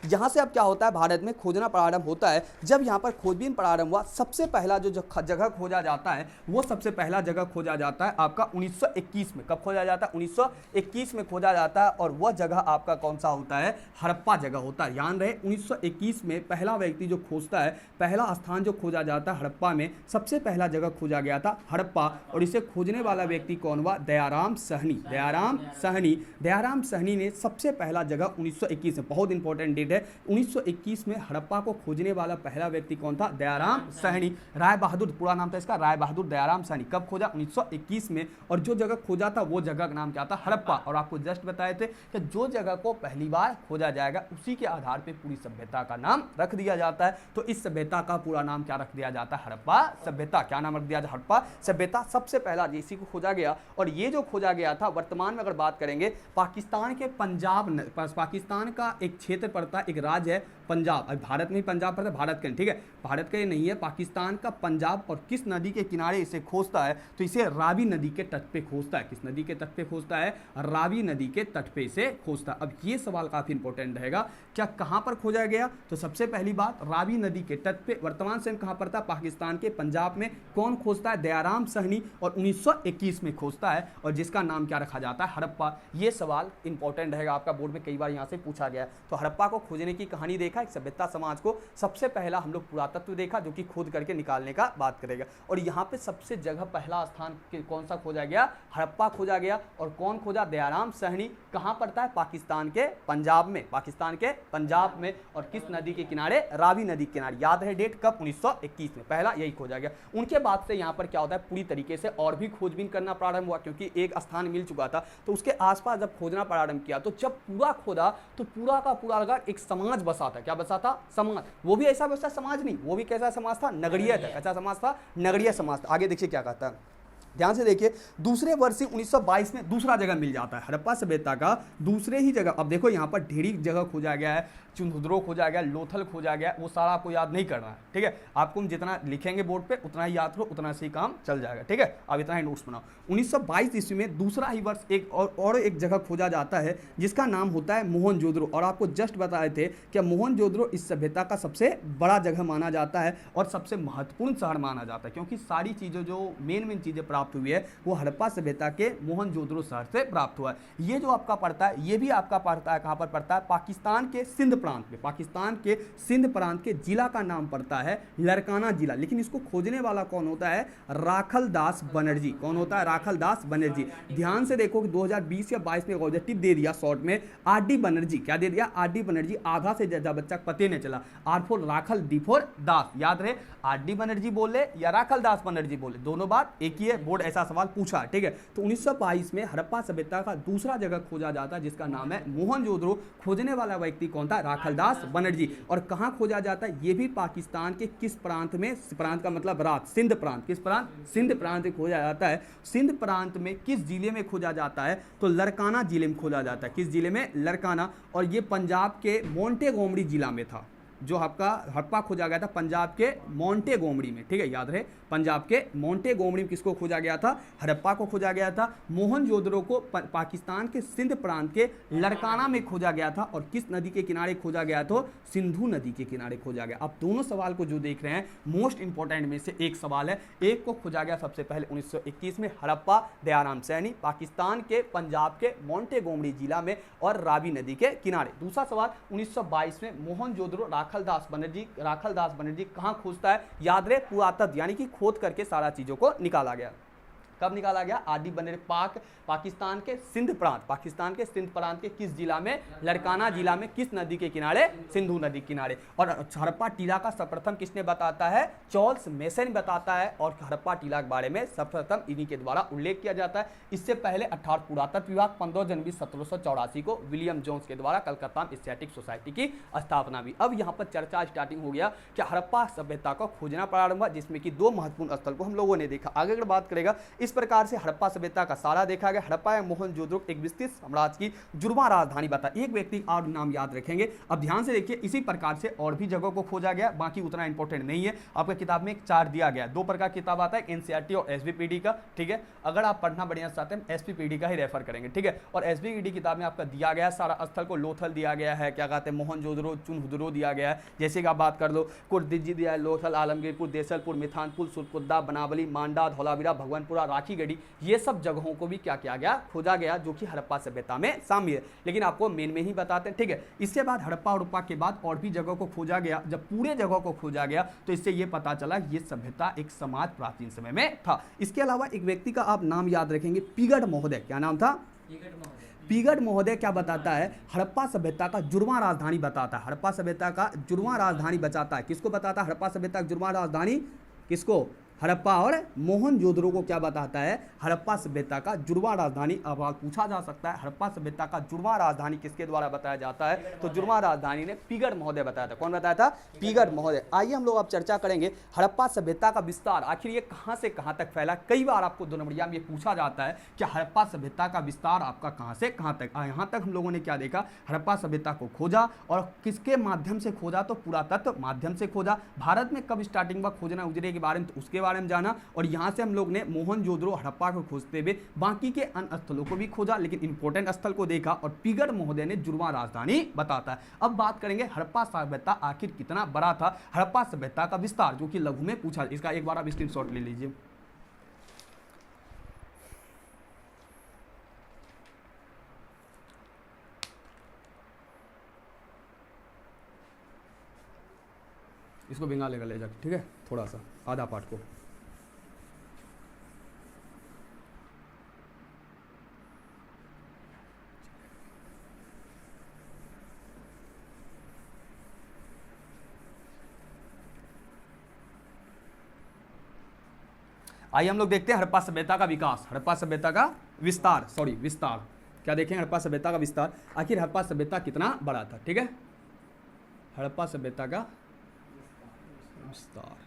यहाँ से अब क्या होता है, भारत में खोजना प्रारंभ होता है। जब यहाँ पर खोजबीन प्रारंभ हुआ, सबसे पहला जो जगह खोजा जाता है, वो सबसे पहला जगह खोजा जाता है आपका 1921 में। कब खोजा जाता है, 1921 में खोजा जाता है। और वह जगह आपका कौन सा होता है, हड़प्पा जगह होता है। ध्यान रहे, 1921 में पहला व्यक्ति जो खोजता है, पहला स्थान जो खोजा जाता है हड़प्पा में, सबसे पहला जगह खोजा गया था हड़प्पा। और इसे खोजने वाला व्यक्ति कौन हुआ, दयाराम सहनी। दयाराम सहनी ने सबसे पहला जगह 1921 में, बहुत इंपॉर्टेंट डेट है, 1921 में हड़प्पा को खोजने वाला पहला व्यक्ति कौन था, दयाराम सहनी। राय बहादुर पूरा नाम था इसका, राय बहादुर दयाराम सहनी। कब खोजा, 1921 में। और जो जगह खोजा था वो जगह का नाम क्या था, हड़प्पा। और आपको जस्ट बताए थे कि जो जगह को पहली बार खोजा जाएगा उसी के आधार पर पूरी सभ्यता का नाम रख दिया जाता है। तो इस सभ्यता का पूरा नाम क्या रख दिया जाता है, हड़प्पा सभ्यता। क्या नाम रख दिया जाता है, हड़प्पा सभ्यता। सबसे पहला इसी को खोजा गया। और ये जो खोजा गया था, वर्तमान में अगर बात करेंगे, पाकिस्तान के पंजाब, पाकिस्तान का एक क्षेत्र पड़ता है, एक राज्य है पंजाब। अब भारत में ही पंजाब पड़ता है, भारत के, ठीक है, भारत का ये नहीं है, पाकिस्तान का पंजाब। और किस नदी के किनारे इसे खोजता है, तो इसे रावी नदी के तट पे खोजता है। किस नदी के तट पे खोजता है, रावी नदी के तट पे इसे खोजता है। अब ये सवाल काफी इंपॉर्टेंट रहेगा, क्या कहां पर खोजा गया, तो सबसे पहली बात रावी नदी के तट पे। वर्तमान समय कहां पड़ता है, पाकिस्तान के पंजाब में। कौन खोजता है, दयाराम सहनी। और 1921 में खोजता है, और जिसका नाम क्या रखा जाता है, हड़प्पा। ये सवाल इंपॉर्टेंट रहेगा, आपका बोर्ड में कई बार यहां से पूछा गया। तो हड़प्पा को खोजने की कहानी देखा, एक सभ्यता समाज को सबसे पहला हम लोग पुरातत्व देखा, जो कि खोद करके निकालने का बात करेगा। और यहाँ पे सबसे जगह पहला स्थान कौन सा खोजा गया, हड़प्पा खोजा गया। और कौन खोजा, दयाराम सहनी। कहाँ पड़ता है, पाकिस्तान के पंजाब में, पाकिस्तान के पंजाब में। और किस नदी के किनारे, रावी नदी के किनारे। याद है डेट कब, 1921 में पहला यही खोजा गया। उनके बाद से यहाँ पर क्या होता है, पूरी तरीके से और भी खोजबीन करना प्रारंभ हुआ, क्योंकि एक स्थान मिल चुका था। तो उसके आसपास जब खोजना प्रारंभ किया, तो जब पूरा खोदा तो पूरा का पूरा लगा एक समाज बसा था। क्या बसा था, समाज। वो भी ऐसा वैसा समाज नहीं, वो भी कैसा समाज था, नगरीय था। कैसा समाज था, नगरीय समाज था। आगे देखिए क्या कहता है, ध्यान से देखिए। दूसरे वर्ष 1922 में दूसरा जगह मिल जाता है हड़प्पा सभ्यता का, दूसरे ही जगह। अब देखो यहाँ पर ढेरी जगह खोजा गया है, चुनहुद्रो खोजा गया, लोथल खोजा गया, वो सारा आपको याद नहीं करना है, ठीक है। आपको जितना लिखेंगे बोर्ड पे उतना ही याद करो, उतना से ही काम चल जाएगा, ठीक है। अब इतना ही नोट्स बनाओ। 1922 ईस्वी में दूसरा ही वर्ष एक और एक जगह खोजा जाता है, जिसका नाम होता है मोहनजोदड़ो। और आपको जस्ट बताए थे कि मोहनजोदड़ो इस सभ्यता का सबसे बड़ा जगह माना जाता है और सबसे महत्वपूर्ण शहर माना जाता है, क्योंकि सारी चीज़ें जो मेन चीज़ें प्राप्त हुई है वो हड़प्पा सभ्यता के मोहनजोदड़ो शहर से प्राप्त हुआ है। ये जो आपका पड़ता है, ये भी आपका पड़ता है, कहाँ पर पड़ता है, पाकिस्तान के सिंध प्रांत में। पाकिस्तान के सिंध प्रांत के जिला का नाम पड़ता है लड़काना जिला। लेकिन इसको खोजने वाला कौन होता है, राखल दास बनर्जी। कौन होता है, राखल दास बनर्जी। ध्यान से देखो कि 2020 या 22 में ऑब्जेक्टिव दे दिया शॉर्ट में, आर.डी. बनर्जी। क्या दे दिया, आर.डी. बनर्जी। आधा से ज्यादा बच्चा पते नहीं चला। R for Rakhal, D for Das. याद रहे, आर.डी. बनर्जी बोले या राखल दास बनर्जी बोले, दोनों बात एक ही है। बोर्ड ऐसा सवाल पूछा, ठीक है। तो 1922 में हड़प्पा सभ्यता का दूसरा जगह खोजा जाता है, जिसका नाम है मोहनजोदड़ो। खोजने वाला व्यक्ति कौन था, राखल दास बनर्जी। और कहां खोजा जाता है, ये भी पाकिस्तान के किस प्रांत में, प्रांत का मतलब रात, सिंध प्रांत। किस प्रांत, सिंध प्रांत में खोजा जाता है। सिंध प्रांत में किस जिले में खोजा जाता है, तो लड़काना जिले में खोजा जाता है। किस जिले में, लड़काना। और ये पंजाब के मोंटेगोमरी जिला में था। जो आपका हड़प्पा खोजा गया था पंजाब के मोंटेगोमरी में, ठीक है, याद रहे पंजाब के मोंटेगोमरी में किसको खोजा गया था, हड़प्पा को खोजा गया था। मोहनजोदड़ो को पाकिस्तान के सिंध प्रांत के लड़काना में खोजा गया था और किस नदी के किनारे खोजा गया, तो सिंधु नदी के किनारे खोजा गया। अब दोनों सवाल को जो देख रहे हैं मोस्ट इंपॉर्टेंट में से एक सवाल है, एक को खोजा गया सबसे पहले 1921 में हड़प्पा दयाराम सैनी पाकिस्तान के पंजाब के मोंटेगोमरी जिला में और रावी नदी के किनारे। दूसरा सवाल 1922 में मोहनजोदड़ो राखलदास बनर्जी कहां खोजता है, याद रहे पुरातत्व यानी कि खोद करके सारा चीजों को निकाला गया। कब निकाला गया, आरडी बनर्जी पाकिस्तान के सिंध प्रांत के किस जिला में, लड़काना जिला में, किस नदी के किनारे, सिंधु नदी के किनारे। और हड़प्पा टीला का सर्वप्रथम किसने बताता है, चार्ल्स मेसन बताता है और हड़प्पा टीला के बारे में सर्वप्रथम इन्हीं के द्वारा उल्लेख किया जाता है। इससे पहले अर्थात पुरातत्व विभाग 15 जनवरी 1784 को विलियम जोन्स के द्वारा कलकत्ता में एशियाटिक सोसाइटी की स्थापना हुई। अब यहाँ पर चर्चा स्टार्टिंग हो गया कि हड़प्पा सभ्यता को खोजना प्रारंभ हुआ, जिसमें कि 2 महत्वपूर्ण स्थल को हम लोगों ने देखा। आगे अगर बात करेगा, इस प्रकार से हड़प्पा सभ्यता का सारा देखा गया। हड़प्पा या मोहनजोदड़ो एक विस्तृत साम्राज्य की जुड़वां राजधानी बता। एक व्यक्ति और नाम याद रखेंगे, अब ध्यान से देखिए, इसी प्रकार से और भी जगहों को खोजा गया, बाकी उतना इंपॉर्टेंट नहीं है। आपका किताब में एक चार्ट दिया गया, 2 प्रकार की किताब आता है, एनसीईआरटी और एसबीपीडी का, ठीक है। अगर आप पढ़ना बढ़िया चाहते हैं एसपीपीडी का ही रेफर करेंगे, ठीक है। और एसबीपीडी किताब में आपका दिया गया सारा स्थल को, लोथल दिया गया है, क्या कहते हैं मोहनजोदड़ो, चुनहुदरो दिया गया है, जैसे कि आप बात कर लो कुर्दिजी दिया है, लोथल, आलमगीरपुर, देसलपुर, मिथानपुर, सुरकुद्दा, बनावली, मांडा, धौलावीरा, भगवानपुरा, राखीगढ़ी, ये सब जगहों को भी क्या किया गया, खोजा गया, जो कि हड़प्पा सभ्यता में शामिल है। लेकिन आपको मेन में ही बताते हैं, ठीक है। इसके बाद हड़प्पा के बाद और भी जगहों को खोजा गया। जब पूरे जगहों को खोजा गया तो इससे ये पता चला ये सभ्यता एक समाज प्राचीन समय में था। इसके अलावा एक व्यक्ति का आप नाम याद रखेंगे, पिगड़ महोदय। क्या नाम था, पिगड़ महोदय क्या बताता है, हड़प्पा सभ्यता का जुड़वां राजधानी बताता है। हड़प्पा सभ्यता का जुड़वां राजधानी बताता है, किसको बताता है, हड़प्पा सभ्यता का जुड़वां राजधानी किसको, हड़प्पा और मोहनजोदड़ो को क्या बताता है, हड़प्पा सभ्यता का जुड़वां राजधानी। अब पूछा जा सकता है हड़प्पा सभ्यता का जुड़वां राजधानी किसके द्वारा बताया जाता है, तो जुड़वां राजधानी ने पिगड़ महोदय बताया था। कौन बताया था, पिगड़ महोदय। आइए हम लोग अब चर्चा करेंगे हड़प्पा सभ्यता का विस्तार, आखिर ये कहां से कहां तक फैला। कई बार आपको 2 नंबरिया में ये पूछा जाता है कि हड़प्पा सभ्यता का विस्तार आपका कहां से कहां तक। यहां तक हम लोगों ने क्या देखा, हड़प्पा सभ्यता को खोजा और किसके माध्यम से खोजा, तो पुरातत्व माध्यम से खोजा। भारत में कब स्टार्टिंग हुआ खोजना उजरे के बारे में, तो उसके बारे में जाना। और यहां से हम लोग ने मोहनजोदड़ो, हड़प्पा को खोजते हुए बाकी के अन्य स्थलों को भी खोजा, लेकिन इंपॉर्टेंट स्थल को देखा और पिगड़ महोदय ने जुड़वां राजधानी बताता है। अब बात करेंगे हड़प्पा सभ्यता आखिर कितना बड़ा था, हड़प्पा सभ्यता का विस्तार, जो कि लघु में पूछा। इसका एक बार आप स्क्रीनशॉट ले लीजिए। इसको भिंगा लेकर ले जाकर, ठीक है, थोड़ा सा आधा पार्ट को। आइए हम लोग देखते हैं हड़प्पा सभ्यता का विकास, हड़प्पा सभ्यता का विस्तार, विस्तार क्या देखें, हड़प्पा सभ्यता का विस्तार। आखिर हड़प्पा सभ्यता कितना बड़ा था, ठीक है, हड़प्पा सभ्यता का विस्तार।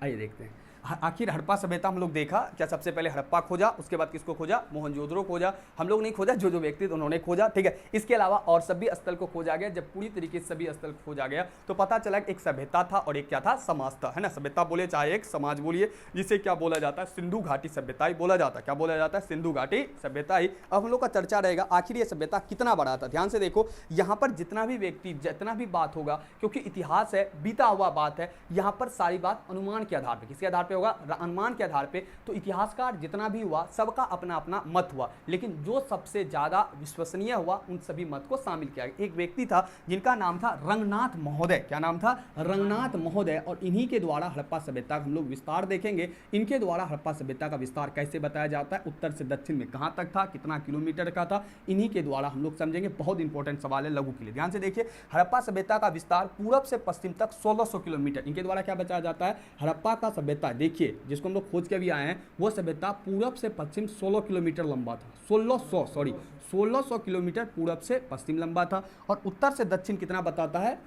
आइए देखते हैं आखिर हड़प्पा सभ्यता हम लोग देखा क्या, सबसे पहले हड़प्पा खोजा, उसके बाद किसको खोजा, मोहनजोदड़ो खोजा। हम लोग नहीं खोजा, जो जो व्यक्ति उन्होंने खोजा, ठीक है। इसके अलावा और सभी स्थल को खोजा गया। जब पूरी तरीके से सभी स्थल को खोजा गया तो पता चला कि एक सभ्यता था और एक क्या था, समाज था, है ना। सभ्यता बोले चाहे एक समाज बोलिए, जिसे क्या बोला जाता है, सिंधु घाटी सभ्यता ही बोला जाता है। क्या बोला जाता है, सिंधु घाटी सभ्यता ही। अब हम लोग का चर्चा रहेगा आखिर ये सभ्यता कितना बड़ा था। ध्यान से देखो, यहाँ पर जितना भी व्यक्ति जितना भी बात होगा, क्योंकि इतिहास है, बीता हुआ बात है, यहाँ पर सारी बात अनुमान के आधार पर, किसके आधार पर होगा, अनुमान के आधार पे। तो इतिहासकार जितना भी हुआ सबका अपना अपना मत हुआ, लेकिन जो सबसे ज्यादा विश्वसनीय हुआ उन सभी मत को शामिल किया गया। एक व्यक्ति था जिनका नाम था रंगनाथ महोदय। क्या नाम था, रंगनाथ महोदय। और इन्हीं के द्वारा हड़प्पा सभ्यता का हम लोग विस्तार देखेंगे। इनके द्वारा हड़प्पा सभ्यता का विस्तार कैसे बताया जाता है, उत्तर से दक्षिण में कहां तक था, कितना किलोमीटर का था, इन्हीं के द्वारा हम लोग समझेंगे। बहुत इंपॉर्टेंट सवाल है लघु के लिए। ध्यान से देखिए, हड़प्पा सभ्यता का विस्तार पूरब से पश्चिम तक 1600 किलोमीटर। इनके द्वारा क्या बताया जाता है, हड़प्पा का सभ्यता, देखिए जिसको हम लोग खोज के भी आए हैं, वो सभ्यता पूरब से पश्चिम 16 किलोमीटर लंबा था। 1600 किलोमीटर पूरब से पश्चिम लंबा था। और उत्तर से दक्षिण कितना बताता है,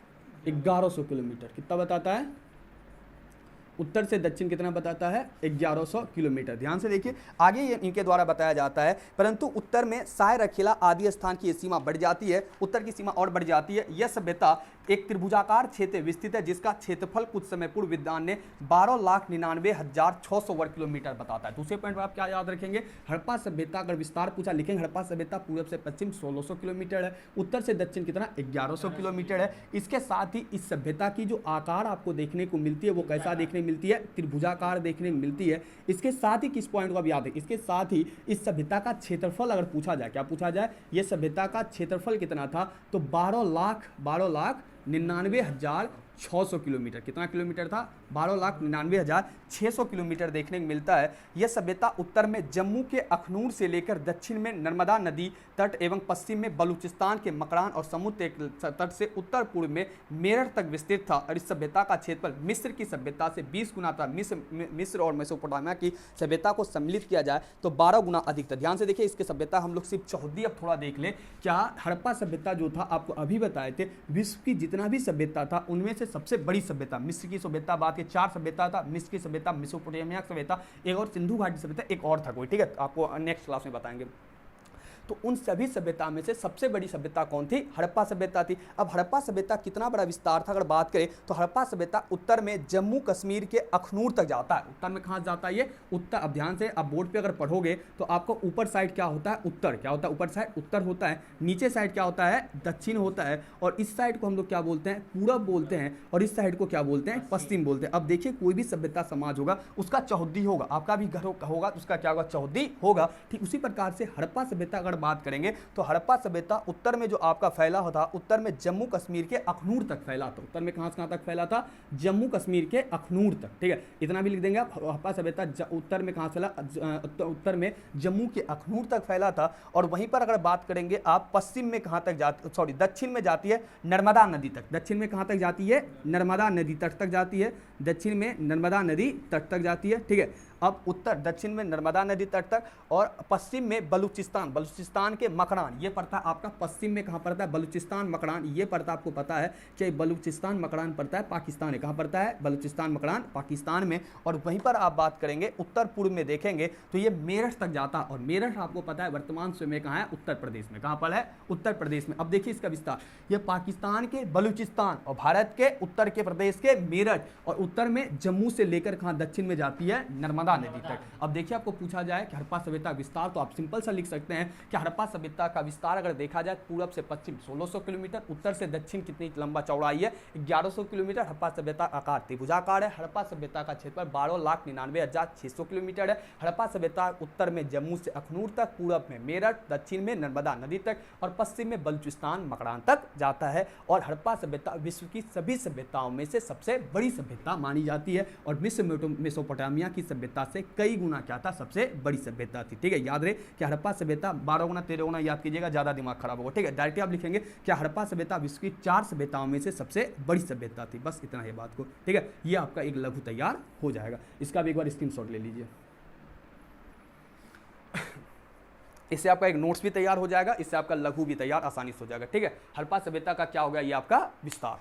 1100 किलोमीटर। कितना बताता है, उत्तर से दक्षिण कितना बताता है 1100 किलोमीटर। ध्यान से देखिए आगे ये इनके द्वारा बताया जाता है, परंतु उत्तर में साय रखेला आदि स्थान की सीमा बढ़ जाती है, उत्तर की सीमा और बढ़ जाती है। यह सभ्यता एक त्रिभुजाकार क्षेत्र में विस्तृत है जिसका क्षेत्रफल कुछ समय पूर्व विद्वान ने 12,99,600 वर्ग किलोमीटर बताता है। दूसरे पॉइंट पर आप क्या याद रखेंगे, हड़प्पा सभ्यता अगर विस्तार पूछा लिखेंगे हड़प्पा सभ्यता पूर्व से पश्चिम 1600 किलोमीटर है, उत्तर से दक्षिण कितना 1100 किलोमीटर है। इसके साथ ही इस सभ्यता की जो आकार आपको देखने को मिलती है वो कैसा देखने मिलती है, त्रिभुजाकार देखने को मिलती है। इसके साथ ही किस पॉइंट को आप याद है, इसके साथ ही इस सभ्यता का क्षेत्रफल अगर पूछा जाए, क्या पूछा जाए, ये सभ्यता का क्षेत्रफल कितना था, तो 12,99,600 किलोमीटर। कितना किलोमीटर था, 12,99,600 किलोमीटर देखने को मिलता है। यह सभ्यता उत्तर में जम्मू के अखनूर से लेकर दक्षिण में नर्मदा नदी तट एवं पश्चिम में बलूचिस्तान के मकरान और समुद्र तट से उत्तर पूर्व में मेरठ तक विस्तृत था। और इस सभ्यता का क्षेत्रफल मिस्र की सभ्यता से 20 गुना था। मिस्र और मेसोपोटामिया की सभ्यता को सम्मिलित किया जाए तो 12 गुना अधिक था। ध्यान से देखिए इसकी सभ्यता हम लोग सिर्फ चौहदी अब थोड़ा देख ले। क्या हड़प्पा सभ्यता जो था आपको अभी बताए थे, विश्व की जितना भी सभ्यता था उनमें से सबसे बड़ी सभ्यता मिस्र की सभ्यता, बात की 4 सभ्यता था, मिस्र की सभ्यता, मेसोपोटामिया सभ्यता, एक और सिंधु घाटी सभ्यता, एक और था कोई, ठीक है, आपको नेक्स्ट क्लास में बताएंगे। तो उन सभी सभ्यता में से सबसे बड़ी सभ्यता कौन थी, हड़प्पा सभ्यता थी। अब हड़प्पा सभ्यता कितना बड़ा विस्तार था अगर बात करें तो हड़प्पा सभ्यता उत्तर में जम्मू कश्मीर के अखनूर तक जाता है। उत्तर में कहाँ जाता है ये, उत्तर। अब ध्यान से आप बोर्ड पे अगर पढ़ोगे तो आपको ऊपर साइड क्या होता है, उत्तर, क्या होता है, ऊपर साइड उत्तर होता है, नीचे साइड क्या होता है, दक्षिण होता है, और इस साइड को हम लोग क्या बोलते हैं, पूरब बोलते हैं, और इस साइड को क्या बोलते हैं, पश्चिम बोलते हैं। अब देखिए कोई भी सभ्यता समाज होगा उसका चौहद्दी होगा, आपका भी घर होगा तो उसका क्या होगा, चौहद्दी होगा। ठीक उसी प्रकार से हड़प्पा सभ्यता अगर बात करेंगे तो हड़प्पा सभ्यता उत्तर में जो आपका फैला था, उत्तर में जम्मू कश्मीर के अखनूर तक फैला था। उत्तर में कहां से कहां तक फैला था, जम्मू कश्मीर के अखनूर तक, ठीक है, इतना भी लिख देंगे आप। हड़प्पा सभ्यता उत्तर में कहां फैला, उत्तर में जम्मू के अखनूर तक फैला था। और वहीं पर अगर बात करेंगे आप पश्चिम में कहां तक जाती, सॉरी दक्षिण में जाती है नर्मदा नदी तक। दक्षिण में कहां तक जाती है, नर्मदा नदी तट तक जाती है, दक्षिण में नर्मदा नदी तट तक जाती है, ठीक है। अब उत्तर दक्षिण में नर्मदा नदी तट तक, और पश्चिम में बलूचिस्तान, बलूचिस्तान के मकरान, ये पड़ता है आपका पश्चिम में, कहाँ पड़ता है, बलूचिस्तान मकरान, ये पड़ता है, आपको पता है कि बलूचिस्तान मकरान पड़ता है पाकिस्तान है, कहाँ पड़ता है, बलूचिस्तान मकरान पाकिस्तान में। और वहीं पर आप बात करेंगे उत्तर पूर्व में देखेंगे तो ये मेरठ तक जाता है, और मेरठ आपको पता है वर्तमान समय कहाँ है, उत्तर प्रदेश में। कहाँ पर है, उत्तर प्रदेश में। अब देखिए इसका विस्तार, ये पाकिस्तान के बलूचिस्तान और भारत के उत्तर के प्रदेश के मेरठ, और उत्तर में जम्मू से लेकर कहाँ दक्षिण में जाती है नर्मदा नदी तक। अब देखिए आपको पूछा जाए कि हड़प्पा सभ्यता विस्तार, तो आप सिंपल सा लिख सकते हैं कि हड़प्पा सभ्यता का विस्तार अगर देखा जाए पूर्व से पश्चिम 1600 किलोमीटर, उत्तर से दक्षिण कितनी लंबा चौड़ाई है 1100 किलोमीटर। हड़प्पा सभ्यता आकार त्रिभुजाकार है। हड़प्पा सभ्यता का क्षेत्रफल 12,99,600 किलोमीटर है। हड़प्पा सभ्यता उत्तर में जम्मू से अखनूर तक, पूर्व में मेरठ, दक्षिण में नर्मदा नदी तक, और पश्चिम में बलूचिस्तान मकरान तक जाता है। और हड़प्पा सभ्यता विश्व की सभी सभ्यताओं में से सबसे बड़ी सभ्यता मानी जाती है, और मिस्र मेसोपोटामिया की सभ्यता से कई गुना क्या था, सबसे बड़ी सभ्यता थी, ठीक है। याद रहे कि हड़प्पा सभ्यता 12 गुना 13 गुना याद कीजिएगा, ज्यादा दिमाग खराब होगा, ठीक है। डायरेक्ट आप लिखेंगे कि हड़प्पा सभ्यता विश्व की 4 सभ्यताओं में से सबसे बड़ी सभ्यता थी। बस इतना ही बात को, ठीक है। ये आपका एक लघु तैयार हो जाएगा, इसका भी एक बार स्क्रीनशॉट ले लीजिए। इससे आपका एक नोट्स भी तैयार हो जाएगा, इससे आपका लघु भी तैयार आसानी से हो जाएगा, ठीक है। हड़प्पा सभ्यता का क्या हो गया, ये आपका विस्तार।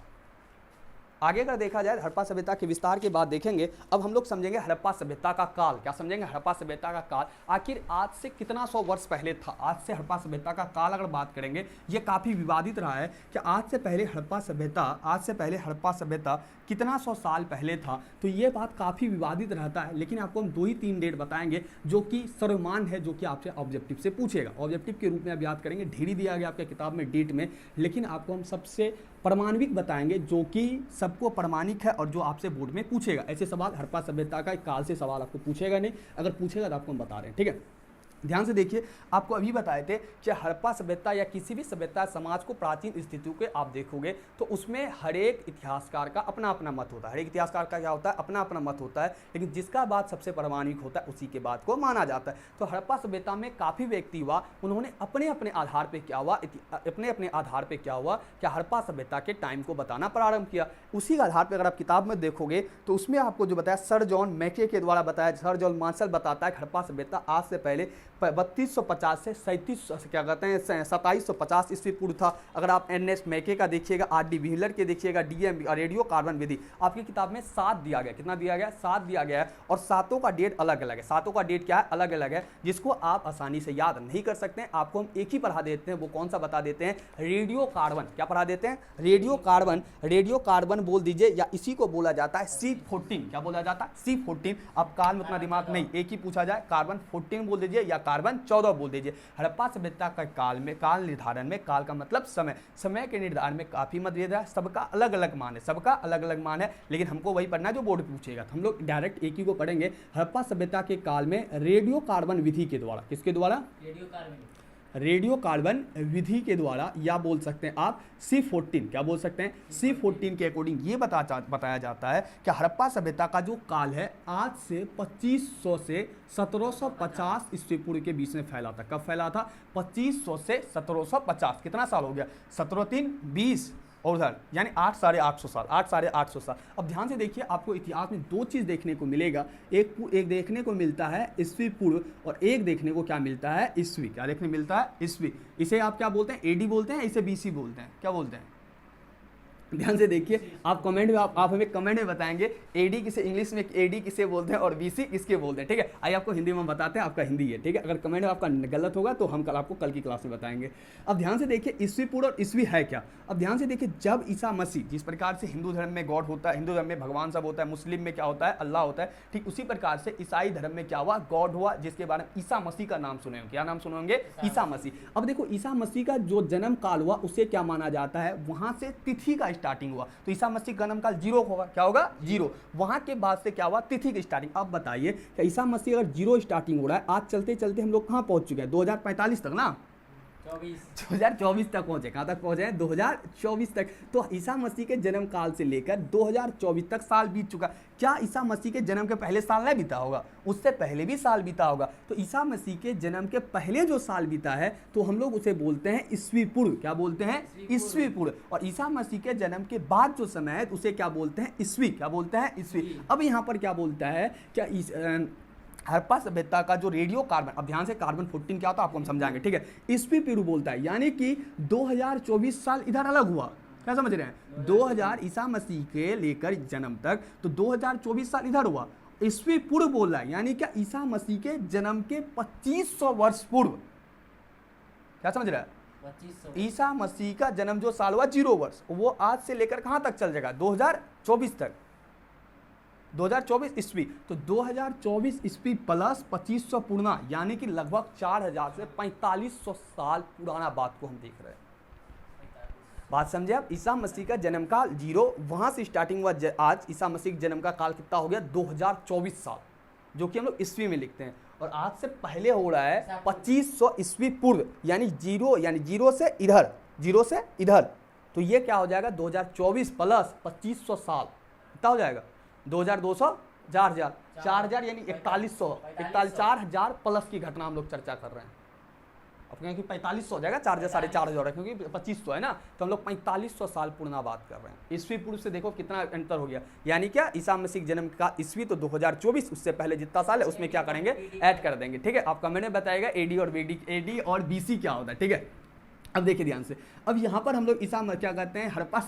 आगे अगर देखा जाए हड़प्पा सभ्यता के विस्तार के बाद देखेंगे, अब हम लोग समझेंगे हड़प्पा सभ्यता का काल। क्या समझेंगे, हड़प्पा सभ्यता का काल आखिर आज से कितना 100 वर्ष पहले था। आज से हड़प्पा सभ्यता का काल अगर बात करेंगे, ये काफ़ी विवादित रहा है कि आज से पहले हड़प्पा सभ्यता कितना 100 साल पहले था। तो ये बात काफ़ी विवादित रहता है, लेकिन आपको हम 2 ही 3 डेट बताएंगे जो कि सर्वमान्य है, जो कि आपसे ऑब्जेक्टिव से पूछेगा। ऑब्जेक्टिव के रूप में आप याद करेंगे, ढेरी दिया गया आपके किताब में डेट में, लेकिन आपको हम सबसे प्रमाणिक बताएंगे जो कि सबको प्रमाणिक है और जो आपसे बोर्ड में पूछेगा। ऐसे सवाल हड़प्पा सभ्यता का काल से सवाल आपको पूछेगा नहीं, अगर पूछेगा तो आपको हम बता रहे हैं, ठीक है। ध्यान से देखिए, आपको अभी बताए थे कि हड़प्पा सभ्यता या किसी भी सभ्यता समाज को प्राचीन स्थितियों के आप देखोगे तो उसमें हर एक इतिहासकार का अपना अपना मत होता है। हर एक इतिहासकार का क्या होता है, अपना अपना मत होता है, लेकिन जिसका बात सबसे प्रमाणिक होता है उसी के बात को माना जाता है। तो हड़प्पा सभ्यता में काफ़ी व्यक्ति हुआ, उन्होंने अपने अपने आधार पर क्या हुआ, क्या हड़प्पा सभ्यता के टाइम को बताना प्रारंभ किया। उसी के आधार पर अगर आप किताब में देखोगे तो उसमें आपको जो बताया सर जॉन मैके के द्वारा बताया, सर जॉन मार्शल बताता है हड़प्पा सभ्यता आज से पहले 3250 से 37 क्या कहते हैं 2750 ईस्वी पूर्व था। अगर आप एन.एस. मैके का देखिएगा, आर.डी. व्हीलर के देखिएगा, डीएम रेडियो कार्बन विधि, आपकी किताब में 7 दिया गया। कितना दिया गया? 7 दिया गया है, और सातों का डेट अलग अलग है। सातों का डेट क्या है? अलग अलग है, जिसको आप आसानी से याद नहीं कर सकते हैं। आपको हम एक ही पढ़ा देते हैं, वो कौन सा बता देते हैं? Radio carbon. क्या पढ़ा देते हैं? Radio carbon. रेडियो कार्बन बोल दीजिए, या इसी को बोला जाता है C14। क्या बोला जाता है? C14। अब काल में उतना दिमाग नहीं, एक ही पूछा जाए, कार्बन 14 बोल दीजिए या कार्बन 14 बोल दीजिए। हड़प्पा सभ्यता का काल में, काल निर्धारण में, काल का मतलब समय, समय के निर्धारण में काफी मतभेद है। सबका अलग अलग मान है, सबका अलग अलग मान है, लेकिन हमको वही पढ़ना है जो बोर्ड पूछेगा। तो हम लोग डायरेक्ट एक ही को पढ़ेंगे। हड़प्पा सभ्यता के काल में रेडियो कार्बन विधि के द्वारा, किसके द्वारा? रेडियो कार्बन विधि के द्वारा, या बोल सकते हैं आप C14। क्या बोल सकते हैं? C14 के अकॉर्डिंग ये बताया जाता है कि हड़प्पा सभ्यता का जो काल है आज से 2500 से 1750 ईस्वी पूर्व के बीच में फैला था। कब फैला था? 2500 से 1750। कितना साल हो गया? 17 3 20 और उधर यानी 8 साढ़े 800 साल, 8 साढ़े 800 साल। अब ध्यान से देखिए, आपको इतिहास में दो चीज़ देखने को मिलेगा। एक देखने को मिलता है ईस्वी पूर्व, और एक देखने को क्या मिलता है? ईस्वी। क्या देखने मिलता है? ईस्वी। इसे आप क्या बोलते हैं? एडी बोलते हैं, इसे बीसी बोलते हैं। क्या बोलते हैं? ध्यान से देखिए, आप कमेंट में आप हमें कमेंट में बताएंगे एडी किसे, इंग्लिश में एडी किसे बोलते हैं और बीसी किसके बोलते हैं। ठीक है, आइए आपको हिंदी में बताते हैं, आपका हिंदी है। ठीक है, अगर कमेंट में आपका गलत होगा तो हम आपको कल की क्लास में बताएंगे। अब ध्यान से देखिए, ईस्वी पूर्व और ईस्वी है क्या? अब ध्यान से देखिए, जब ईसा मसीह, जिस प्रकार से हिंदू धर्म में गॉड होता है, हिंदू धर्म में भगवान सब होता है, मुस्लिम में क्या होता है? अल्लाह होता है, ठीक उसी प्रकार से ईसाई धर्म में क्या हुआ? गॉड हुआ, जिसके बारे में ईसा मसीह का नाम सुने। क्या नाम सुने होंगे? ईसा मसीह। अब देखो, ईसा मसीह का जो जन्म काल हुआ उसे क्या माना जाता है? वहां से तिथि का स्टार्टिंग हुआ। तो ईसा मसीह का जन्म काल 0 होगा। क्या होगा? 0। वहां के बाद से क्या हुआ? तिथि की स्टार्टिंग। अब बताइए कि ईसा मसीह अगर 0 स्टार्टिंग हो रहा है, आज चलते चलते हम लोग कहां पहुंच चुके हैं? 2045 तक ना, 2024 तक पहुंचे। कहां तक पहुंचे हैं? 2024 तक। तो ईसा मसीह के जन्म काल से लेकर 2024 तक साल बीत चुका। क्या ईसा मसीह के जन्म के पहले साल नहीं बीता होगा? उससे पहले भी साल बीता होगा। तो ईसा मसीह के जन्म के पहले जो साल बीता है, तो हम लोग उसे बोलते हैं ईस्वी पूर्व। क्या बोलते हैं? ईस्वी पूर्व। और ईसा मसीह के जन्म के बाद जो समय है उसे क्या बोलते हैं? ईस्वी। क्या बोलते हैं? ईस्वी। अब यहाँ पर क्या बोलता है? क्या हड़प्पा सभ्यता का जो रेडियो कार्बन, अब ध्यान से कार्बन 14 क्या होता है आपको हम समझाएंगे। ठीक है, ईस्वी पूर्व बोलता है, यानी कि 2024 साल इधर अलग हुआ। क्या समझ रहे हैं? 2000 ईसा मसीह के लेकर जन्म तक, तो 2024 साल इधर हुआ। ईस्वी पूर्व बोल रहा है, यानी क्या? ईसा मसीह के जन्म के 2500 वर्ष पूर्व। क्या समझ रहा है? ईसा मसीह का जन्म जो साल हुआ 0 वर्ष, वो आज से लेकर कहां तक चल जाएगा? 2024 तक। 2024 ईस्वी, तो 2024 ईस्वी प्लस 2500 पूर्णा, यानी कि लगभग 4000 से 4500 साल पुराना बात को हम देख रहे हैं। बात समझे आप? ईसा मसीह का जन्म काल 0, वहां से स्टार्टिंग हुआ। आज ईसा मसीह के जन्म का काल कितना हो गया? 2024 साल, जो कि हम लोग ईस्वी में लिखते हैं। और आज से पहले हो रहा है 2500 ईस्वी पूर्व, यानी 0 से इधर, 0 से इधर। तो ये क्या हो जाएगा? 2024 प्लस 2500 साल कितना हो जाएगा? 2200, 4000 यानी 4100, 4000 प्लस की घटना हम लोग चर्चा कर रहे हैं। अब क्योंकि 4500 हो जाएगा, 4000 साढ़े 4000 है, क्योंकि 2500 है ना, तो हम लोग 4500 साल पूर्णा बात कर रहे हैं। ईस्वी पूर्व से देखो कितना अंतर हो गया, यानी क्या? ईसा मसीह जन्म का ईस्वी तो 2024, उससे पहले जितना साल है उसमें क्या करेंगे? ऐड कर देंगे। ठीक है, आप कमेंट में बताइएगा एडी और बीसी क्या होता है। ठीक है, अब देखिए ध्यान से, अब यहाँ पर हम लोग ईसा क्या कहते हैं? हड़प्पा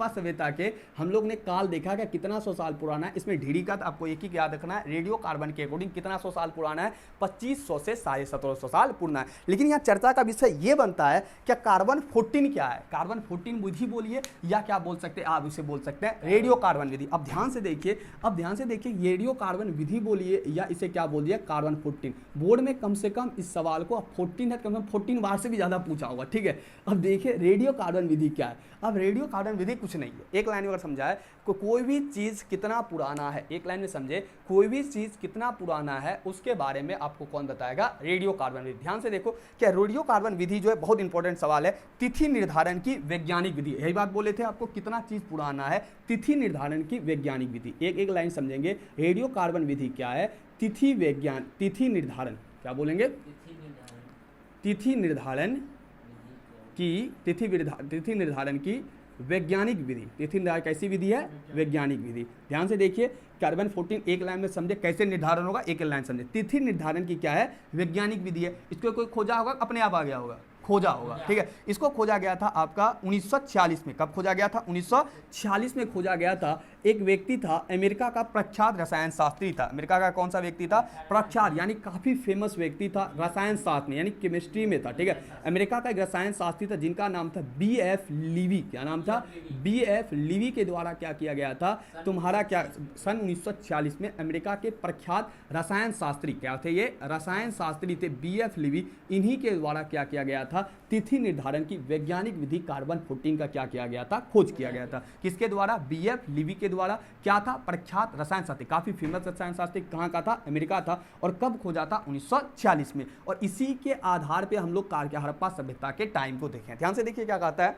सभ्यता के हम लोग ने काल देखा कि कितना 100 साल पुराना है। इसमें ढीरी का आपको एक ही याद रखना है, रेडियो कार्बन के अकॉर्डिंग कितना 100 साल पुराना है? 2500 से 1750 साल पुराना है। लेकिन यहाँ चर्चा का विषय ये बनता है क्या कार्बन 14 क्या है? कार्बन 14 विधि बोलिए, या क्या बोल सकते हैं आप? इसे बोल सकते हैं रेडियो कार्बन विधि। अब ध्यान से देखिए, रेडियो कार्बन विधि बोलिए या इसे क्या बोलिए? कार्बन 14। बोर्ड में कम से कम इस सवाल को 14 है, कम से कम 14 बार से भी ज़्यादा पूछा होगा। ठीक है, अब देखिए रेडियो कार्बन विधि क्या है। अब रेडियो कार्बन विधि कुछ नहीं है, एक लाइन में अगर समझाए, कोई भी चीज़ कितना पुराना है, एक लाइन में समझे, कोई भी चीज़ कितना पुराना है उसके बारे में आपको कौन बताएगा? रेडियो कार्बन विधि। ध्यान से देखो, क्या रेडियो कार्बन विधि जो है बहुत इंपॉर्टेंट सवाल है। तिथि निर्धारण की वैज्ञानिक विधि, यही बात बोले थे आपको, कितना चीज़ पुराना है, तिथि निर्धारण की वैज्ञानिक विधि। एक लाइन समझेंगे, रेडियो कार्बन विधि क्या है? तिथि निर्धारण, क्या बोलेंगे? तिथि निर्धारण की वैज्ञानिक विधि। तिथि निर्धारण कैसी विधि है? वैज्ञानिक विधि। ध्यान से देखिए कार्बन 14 एक लाइन में समझे कैसे निर्धारण होगा, एक लाइन समझे। तिथि निर्धारण की क्या है, वैज्ञानिक विधि है। इसको कोई खोजा होगा, अपने आप आ गया होगा, खोजा होगा, ठीक है। इसको खोजा गया था आपका 1946 में। कब खोजा गया था? 1946 में खोजा गया था। एक व्यक्ति था, अमेरिका का प्रख्यात रसायन शास्त्री था। अमेरिका का कौन सा व्यक्ति था? प्रख्यात यानी काफी फेमस व्यक्ति था रसायन शास्त्र में, यानी केमिस्ट्री में था, ठीक है। अमेरिका का एक रसायन शास्त्री था जिनका नाम था BF लीवी। क्या नाम था? BF लीवी के द्वारा क्या किया गया था तुम्हारा, क्या सन 1946 में अमेरिका के प्रख्यात रसायन शास्त्री, क्या थे ये? रसायन शास्त्री थे BF लीवी। इन्हीं के द्वारा क्या किया गया था? तिथि निर्धारण की वैज्ञानिक विधि कार्बन 14 का क्या किया गया था? खोज किया गया था। किसके द्वारा? BF लीवी के द्वारा। क्या था? प्रख्यात रसायन शास्त्री, काफी फेमस रसायन शास्त्री। कहाँ का था? अमेरिका था। और कब खोजा था? 1946 में। और इसी के आधार पे हम लोग हड़प्पा सभ्यता के टाइम को देखें। ध्यान से देखिए क्या कहता है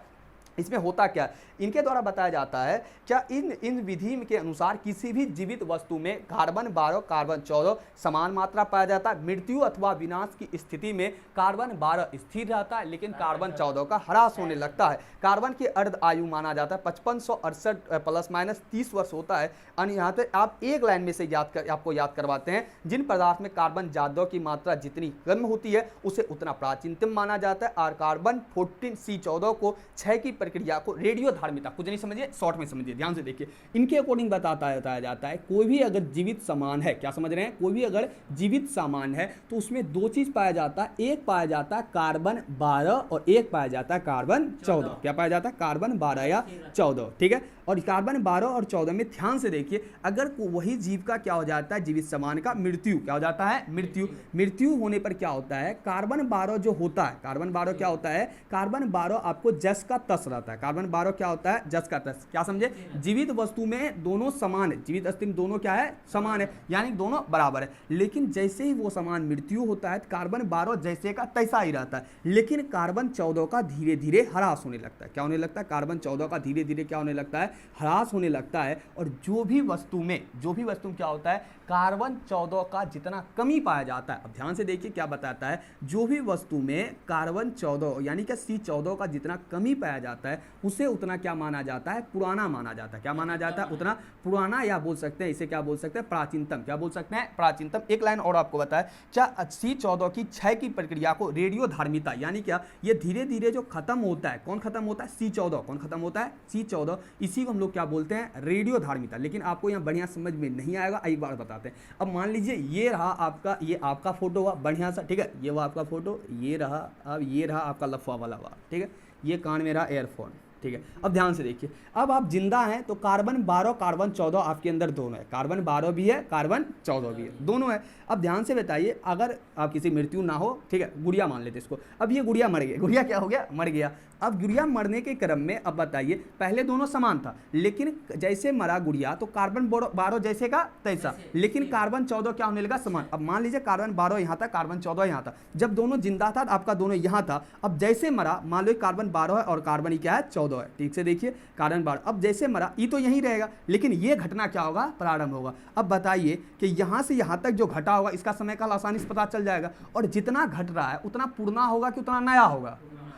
इसमें। होता क्या, इनके द्वारा बताया जाता है क्या इन विधि के अनुसार किसी भी जीवित वस्तु में कार्बन 12 कार्बन 14 समान मात्रा पाया जाता है। मृत्यु अथवा विनाश की स्थिति में कार्बन 12 स्थिर रहता है, लेकिन कार्बन 14 का ह्रास होने लगता है। कार्बन की अर्ध आयु माना जाता है 5568 प्लस माइनस 30 वर्ष होता है। और यहाँ पे आप एक लाइन में से आपको याद करवाते हैं, जिन पदार्थ में कार्बन 14 की मात्रा जितनी कम होती है उसे उतना प्राचीनतम माना जाता है। और कार्बन 14 C14 को क्षय की प्रक्रिया को रेडियो धार्मिता, कुछ नहीं समझिए, शॉर्ट में समझिए, ध्यान से देखिए। इनके अकॉर्डिंग बताया जाता है कोई भी अगर जीवित सामान है, क्या समझ रहे हैं, कोई भी अगर जीवित सामान है तो उसमें दो चीज पाया जाता है। एक पाया जाता है कार्बन 12 और एक पाया जाता है कार्बन 14। क्या पाया जाता है? कार्बन 12 या 14, ठीक है। और कार्बन 12 और 14 में ध्यान से देखिए, अगर वही जीव का क्या हो जाता है, जीवित सामान का मृत्यु, क्या हो जाता है? मृत्यु होने पर क्या होता है? कार्बन 12 जो होता है, कार्बन 12 क्या होता है? कार्बन 12 आपको जस का तस रहता है। कार्बन 12 क्या होता है? जस का तस। क्या समझे? जीवित वस्तु में दोनों समान है, जीवित अस्तित्व दोनों क्या है? समान है, यानी दोनों बराबर है। लेकिन जैसे ही वो समान मृत्यु होता है, कार्बन 12 जैसे का तैसा ही रहता है, लेकिन कार्बन 14 का धीरे धीरे ह्रास होने लगता है। क्या होने लगता है? कार्बन 14 का धीरे धीरे क्या होने लगता है? ह्रास होने लगता है। और जो भी वस्तु क्या होता है, कार्बन 14 का जितना कमी पाया जाता है। अब ध्यान से देखिए क्या बताता है, जो भी वस्तु में कार्बन 14 यानी कि C14 का जितना कमी पाया जाता है उसे उतना क्या माना जाता है? पुराना माना जाता है। क्या माना जाता है? उतना पुराना, या बोल सकते हैं इसे क्या बोल सकते हैं? प्राचीनतम। क्या बोल सकते हैं? प्राचीनतम। एक लाइन और आपको बताया, क्या C14 की क्षय की प्रक्रिया को रेडियो धार्मिता, यानी क्या ये धीरे धीरे जो खत्म होता है, कौन खत्म होता है? C14। कौन खत्म होता है? C14। इसी को हम लोग क्या बोलते हैं? रेडियो धार्मिता। लेकिन आपको यहाँ बढ़िया समझ में नहीं आएगा, एक बार बताते हैं। अब मान लीजिए ये रहा आपका, ये आपका फोटो हुआ बढ़िया सा, ठीक है, ये वो आपका फोटो, ये रहा। अब ये रहा आपका लफा वाला हुआ, ठीक है, ये कान में रहा एयरफोन, ठीक है। अब ध्यान से देखिए, अब आप जिंदा हैं तो कार्बन 12 कार्बन 14 आपके अंदर दोनों है, कार्बन 12 भी है, कार्बन 14 भी है, दोनों है। अब ध्यान से बताइए, अगर आप किसी मृत्यु ना हो, ठीक है, गुड़िया मान लेते इसको, अब ये गुड़िया मर गई, गुड़िया क्या हो गया? मर गया। अब गुड़िया मरने के क्रम में अब बताइए, पहले दोनों समान था, लेकिन जैसे मरा गुड़िया तो कार्बन 12 जैसे का तैसा, लेकिन कार्बन 14 क्या होने लगा? समान। अब मान लीजिए कार्बन 12 यहाँ था, कार्बन 14 यहाँ था, जब दोनों जिंदा था आपका दोनों यहाँ था। अब जैसे मरा, मान लो कार्बन 12 है और कार्बन क्या है? 14 है, ठीक से देखिए, कार्बन 12। अब जैसे मरा ये तो यहीं रहेगा, लेकिन ये घटना क्या होगा? प्रारंभ होगा। अब बताइए कि यहाँ से यहाँ तक जो घटा होगा इसका समय काल आसानी से पता चल जाएगा, और जितना घट रहा है उतना पुराना होगा कि उतना नया होगा?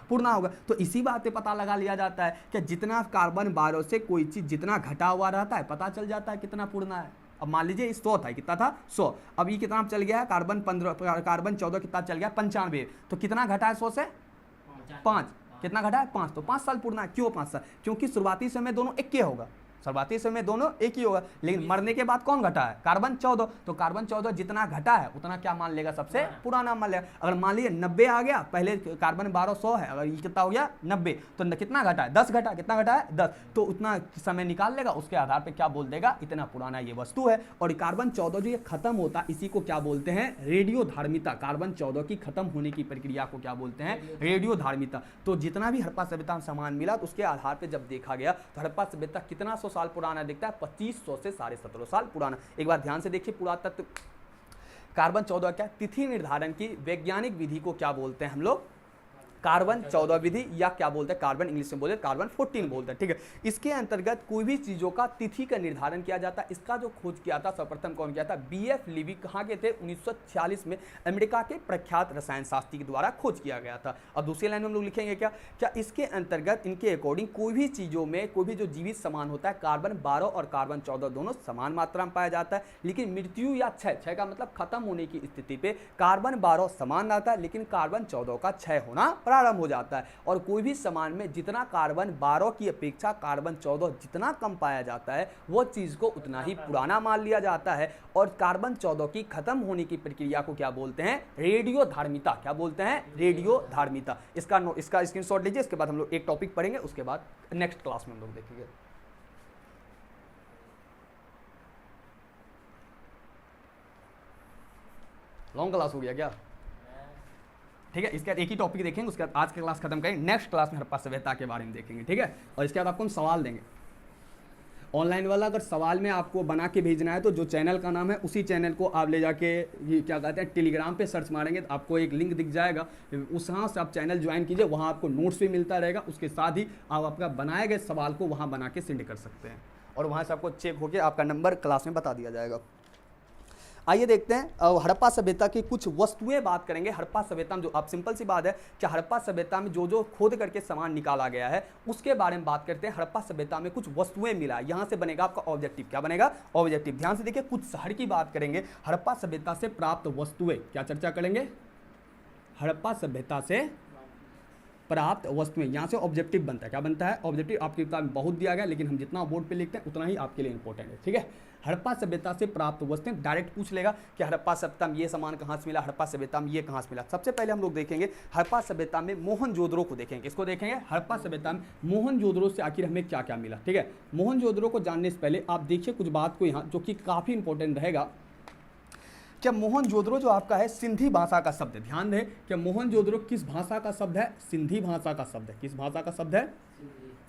पुराना होगा। तो इसी बात पे पता लगा लिया जाता है कि जितना कार्बन 12 से कोई चीज जितना घटा हुआ रहता है, पता चल जाता है कितना पुराना है। अब मान लीजिए 100 था, कितना था? 100। अब ये कितना चल गया है? कार्बन 14 कितना चल गया? 95। तो कितना घटा है 100 से? 5। कितना घटा है? 5। तो 5 साल पुराना है। क्यों 5 साल? क्योंकि शुरुआती समय दोनों एक के होगा, शुरुआती समय दोनों एक ही होगा, लेकिन मरने के बाद कौन घटा है? कार्बन 14। तो कार्बन 14 जितना घटा है उतना क्या मान लेगा? सबसे पुराना मान लेगा। अगर मान लीजिए 90 आ गया, पहले कार्बन 12 100 है, अगर ये कितना हो गया? 90, तो कितना घटा है? 10 घटा। कितना घटा है? 10। तो उतना समय निकाल लेगा, उसके आधार पर क्या बोल देगा? इतना पुराना ये वस्तु है। और कार्बन 14 जो ये खत्म होता, इसी को क्या बोलते हैं? रेडियो धार्मिता। कार्बन 14 की खत्म होने की प्रक्रिया को क्या बोलते हैं? रेडियो धार्मिता। तो जितना भी हड़प्पा सभ्यता में सामान मिला, तो उसके आधार पर जब देखा गया तो हड़प्पा सभ्यता कितना साल पुराना दिखता है? 2500 से 1750 साल पुराना। एक बार ध्यान से देखिए, पुरातत्व कार्बन 14 क्या? तिथि निर्धारण की वैज्ञानिक विधि को क्या बोलते हैं हम लोग? कार्बन 14 विधि, या क्या बोलते हैं कार्बन इंग्लिश में बोलते हैं कार्बन 14 बोलते हैं, ठीक है। इसके अंतर्गत कोई भी चीजों का तिथि का निर्धारण किया जाता है। इसका जो खोज किया था सर्वप्रथम कौन किया था? BF लीवी। कहाँ के थे? 1946 में अमेरिका के प्रख्यात रसायन शास्त्री के द्वारा खोज किया गया था। और दूसरी लाइन में हम लोग लिखेंगे क्या इसके अंतर्गत इनके अकॉर्डिंग कोई भी चीजों में कोई भी जो जीवित समान होता है कार्बन 12 और कार्बन 14 दोनों समान मात्रा में पाया जाता है, लेकिन मृत्यु या क्षय का मतलब खत्म होने की स्थिति पे कार्बन 12 समान रहता है, लेकिन कार्बन 14 का क्षय होना प्रारंभ हो जाता है। और कोई भी समान में जितना कार्बन 12 की अपेक्षा कार्बन 14 जितना कम पाया जाता है वो चीज को उतना ही पुराना मान लिया जाता है। और कार्बन 14 की खत्म होने की प्रक्रिया को क्या बोलते हैं? रेडियोधार्मिता। क्या बोलते हैं? रेडियोधार्मिता। इसका स्क्रीनशॉट लीजिए। इसके बाद हम लोग एक टॉपिक पढ़ेंगे, उसके बाद नेक्स्ट क्लास में हम लोग देखेंगे। लॉन्ग क्लास हो गया क्या? ठीक है, इसके बाद एक ही टॉपिक देखेंगे, उसके बाद आज की क्लास खत्म करेंगे। नेक्स्ट क्लास में हड़प्पा सभ्यता के बारे में देखेंगे, ठीक है। और इसके बाद आपको हम सवाल देंगे ऑनलाइन वाला। अगर सवाल में आपको बना के भेजना है तो जो चैनल का नाम है उसी चैनल को आप ले जाके ये क्या कहते हैं टेलीग्राम पे सर्च मारेंगे तो आपको एक लिंक दिख जाएगा, उस वहाँ से आप चैनल ज्वाइन कीजिए, वहाँ आपको नोट्स भी मिलता रहेगा। उसके साथ ही आप आपका बनाए गए सवाल को वहाँ बना के सेंड कर सकते हैं और वहाँ से आपको चेक होकर आपका नंबर क्लास में बता दिया जाएगा। आइए देखते हैं हड़प्पा सभ्यता की कुछ वस्तुएं बात करेंगे। हड़प्पा सभ्यता में जो आप सिंपल सी बात है कि हड़प्पा सभ्यता में जो खोद करके सामान निकाला गया है उसके बारे में बात करते हैं। हड़प्पा सभ्यता में कुछ वस्तुएं मिला है, यहाँ से बनेगा आपका ऑब्जेक्टिव। क्या बनेगा? ऑब्जेक्टिव। ध्यान से देखिए, कुछ शहर की बात करेंगे। हड़प्पा सभ्यता से प्राप्त वस्तुएं क्या चर्चा करेंगे? हड़प्पा सभ्यता से प्राप्त वस्तुएं, यहाँ से ऑब्जेक्टिव बनता है। क्या बनता है? ऑब्जेक्टिव। आपकी किताब में बहुत दिया गया, लेकिन हम जितना बोर्ड पे लिखते हैं उतना ही आपके लिए इंपॉर्टेंट है, ठीक है। हड़प्पा सभ्यता से प्राप्त वस्तुएं डायरेक्ट पूछ लेगा कि हड़प्पा सभ्यता में ये सामान कहाँ से मिला, हड़प्पा सभ्यता में ये कहाँ से मिला। सबसे पहले हम लोग देखेंगे हड़प्पा सभ्यता में मोहनजोदड़ो को देखेंगे। किसको देखेंगे? हड़प्पा सभ्यता में मोहनजोदड़ो से आखिर हमें क्या क्या मिला, ठीक है। मोहनजोदड़ो को जानने से पहले आप देखिए कुछ बात को यहाँ, जो कि काफ़ी इंपॉर्टेंट रहेगा। क्या मोहनजोदड़ो जो आपका है सिंधी भाषा का शब्द है। ध्यान दें कि मोहनजोदड़ो किस भाषा का शब्द है? सिंधी भाषा का शब्द है। किस भाषा का शब्द है?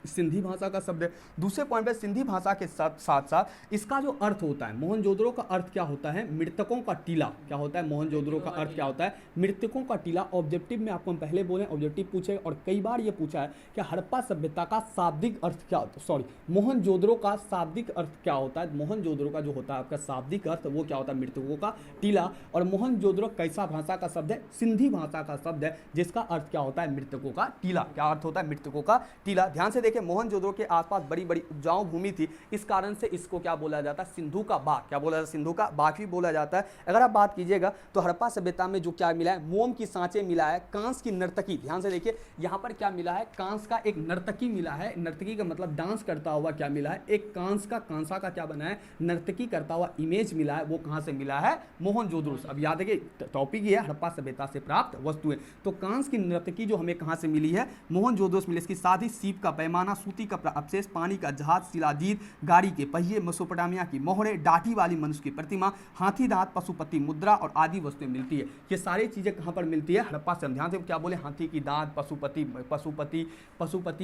सिंधी भाषा का शब्द है। दूसरे पॉइंट पे सिंधी भाषा के साथ साथ इसका जो अर्थ होता है, मोहनजोदड़ो का अर्थ क्या होता है? मृतकों का टीला। क्या होता है? मोहनजोदड़ो का अर्थ क्या होता है? मृतकों का टीला। ऑब्जेक्टिव में आपको हम पहले बोले ऑब्जेक्टिव पूछे और कई बार ये पूछा है कि हड़प्पा सभ्यता का शाब्दिक अर्थ क्या होता है, सॉरी मोहनजोदड़ो का शाब्दिक अर्थ क्या होता है? मोहनजोदड़ो का जो होता है आपका शाब्दिक अर्थ वो क्या होता है? मृतकों का टीला। और मोहनजोदड़ो कैसा भाषा का शब्द है? सिंधी भाषा का शब्द है, जिसका अर्थ क्या होता है? मृतकों का टीला। क्या अर्थ होता है? मृतकों का टीला। ध्यान से देखिए, मोहनजोदड़ो के आसपास बड़ी बड़ी उपजाऊ भूमि थी, इस कारण से इसको क्या बोला जाता है? सिंधु का बाग। क्या बोला जाता है? सिंधु का बाग भी बोला जाता है। अगर आप बात कीजिएगा तो हड़प्पा सभ्यता में जो क्या मिला है? मोम की सांचे मिला है, कांस की नर्तकी। ध्यान से देखिए, यहाँ पर क्या मिला है? कांस का एक नर्तकी मिला है। नर्तकी का मतलब डांस करता हुआ क्या मिला है? एक कांसा का क्या बना है? नर्तकी करता हुआ इमेज मिला है। वो कहाँ से मिला है? मोहनजोदड़ो से। अब याद है कि टॉपिक ये है हड़प्पा सभ्यता से प्राप्त वस्तुएं। तो कांस की नर्तकी जो हमें कहाँ से मिली है? मोहनजोदड़ो से मिली। इसके साथ ही सीप का पैमाना, सूती का अवशेष, पानी का जहाज, शिलाजीत, गाड़ी के पहिए, मेसोपोटामिया की मोहरें, डाठी वाली मनुष्य की प्रतिमा, हाथी दांत, पशुपति मुद्रा और आदि वस्तुएं मिलती है। ये सारी चीजें कहाँ पर मिलती है? हड़प्पा से। ध्यान से क्या बोले? हाथी की दांत, पशुपति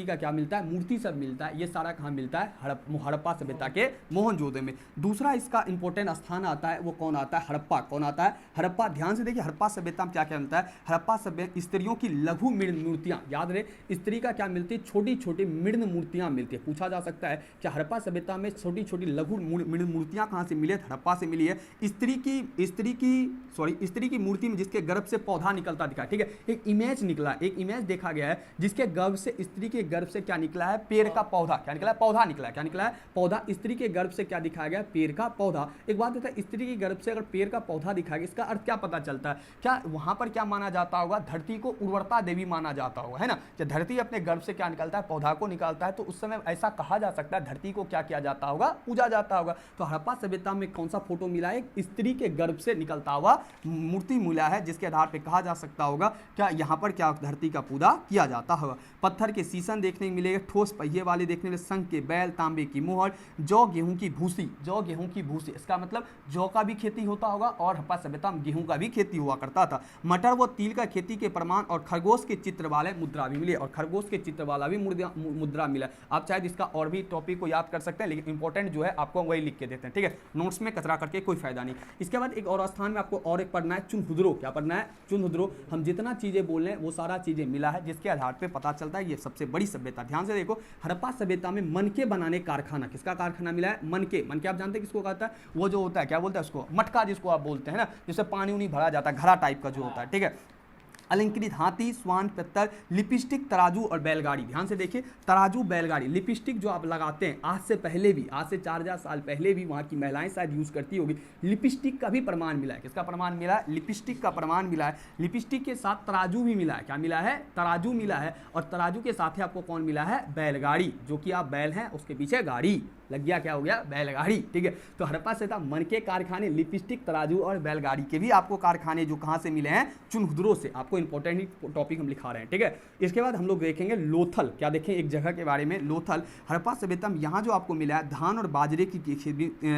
का क्या मिलता है? मूर्ति सब मिलता है। ये सारा कहाँ मिलता है? हड़प्पा सभ्यता के मोहनजोदड़ो में। दूसरा इसका इंपॉर्टेंट स्थान आता है, वो कौन आता है? हड़प्पा। कौन आता है? हड़प्पा। ध्यान से देखिए, हड़प्पा सभ्यता में क्या क्या मिलता है? हड़प्पा सभ्यता स्त्रियों की लघु मृण मूर्तियां। याद रहे, स्त्री का क्या मिलती है? छोटी छोटी मृण मूर्तियां मिलती है। पूछा जा सकता है कि हड़प्पा सभ्यता में छोटी छोटी लघु मृण मूर्तियां कहाँ से मिली है? हड़प्पा से मिली है। स्त्री की मूर्ति में जिसके गर्भ से पौधा निकलता दिखा, ठीक है। एक इमेज निकला, एक इमेज देखा गया है जिसके गर्भ से, स्त्री के गर्भ से क्या निकला है? पेड़ का पौधा। क्या निकला है? पौधा निकला है। क्या निकला है? पौधा। स्त्री के गर्भ से क्या दिखाया गया? पेड़ का पौधा। एक बात है, स्त्री के गर्भ से अगर पेड़ का पौधा दिखाया गया, इसका अर्थ क्या पता चलता है? क्या वहां पर क्या माना जाता होगा? धरती को उर्वरता देवी माना जाता होगा, है ना। जब धरती अपने गर्भ से क्या निकलता है? पौधा को निकालता है, तो उस समय ऐसा कहा जा सकता है धरती को क्या किया जाता होगा? पूजा जाता होगा। तो हड़प्पा सभ्यता में कौन सा फोटो मिला है? एक स्त्री के गर्भ से निकलता हुआ मूर्ति मिला है, जिसके आधार पे कहा जा सकता होगा क्या यहाँ पर क्या धरती का पूजा किया जाता होगा। पत्थर के शीशन देखने को मिलेगा, ठोस पहिए वाले देखने में, शंख के बैल, तांबे की मोहर, जौ गेहूं की भूसी। जौ गेहूं की भूसी, इसका मतलब जौ का भी खेती होता होगा और हड़प्पा सभ्यता में गेहूं का भी खेती हुआ करता था। मटर व तिल का खेती के प्रमाण और खरगोश के चित्र वाले मुद्रा भी मिले, और खरगोश के चित्र वाला भी मुद्रा मिला है। आप चाहे इसका और भी टॉपिक को याद कर सकते हैं, लेकिन इंपॉर्टेंट जो है आपको वही लिख के देते हैं, ठीक है। नोट्स में कचरा करके कोई फायदा नहीं। इसके बाद एक और स्थान में आपको और एक पढ़ना है चुनहुद्रो। क्या पढ़ना है? चुनहुद्रो। हम जितना चीजें बोल रहे हैं वो सारा चीजें मिला है, जिसके आधार पर पता चलता है ये सबसे बड़ी सभ्यता। ध्यान से देखो, हड़प्पा सभ्यता में मनके बनाने कारखाना, किसका कारखाना मिला है? मनके। मनके आप जानते हैं किसको कहता है? वो जो होता है, क्या बोलते हैं उसको? मटका जिसको आप बोलते हैं ना, जिससे पानी उनी भरा जाता है, घड़ा टाइप का जो होता है, ठीक है। अलंकृत हाथी, स्वान, पत्थर, लिपस्टिक, तराजू और बैलगाड़ी। ध्यान से देखिए, तराजू, बैलगाड़ी, लिपस्टिक जो आप लगाते हैं, आज से पहले भी, आज से 4000 साल पहले भी वहाँ की महिलाएं शायद यूज़ करती होगी। लिपस्टिक का भी प्रमाण मिला है। किसका प्रमाण मिला है? लिपस्टिक का प्रमाण मिला है। लिपस्टिक के साथ तराजू भी मिला है। क्या मिला है? तराजू मिला है। और तराजू के साथ ही आपको कौन मिला है? बैलगाड़ी, जो कि आप बैल हैं उसके पीछे गाड़ी लग गया, क्या हो गया? बैलगाड़ी, ठीक है। तो हड़प्पा सभ्यता मन के कारखाने, लिपस्टिक, तराजू और बैलगाड़ी के भी आपको कारखाने जो कहाँ से मिले हैं? चुनहुद्रो से। आपको इंपॉर्टेंट टॉपिक हम लिखा रहे हैं, ठीक है। इसके बाद हम लोग देखेंगे लोथल। क्या देखें? एक जगह के बारे में, लोथल। हड़प्पा सभ्यता में यहाँ जो आपको मिला है धान और बाजरे की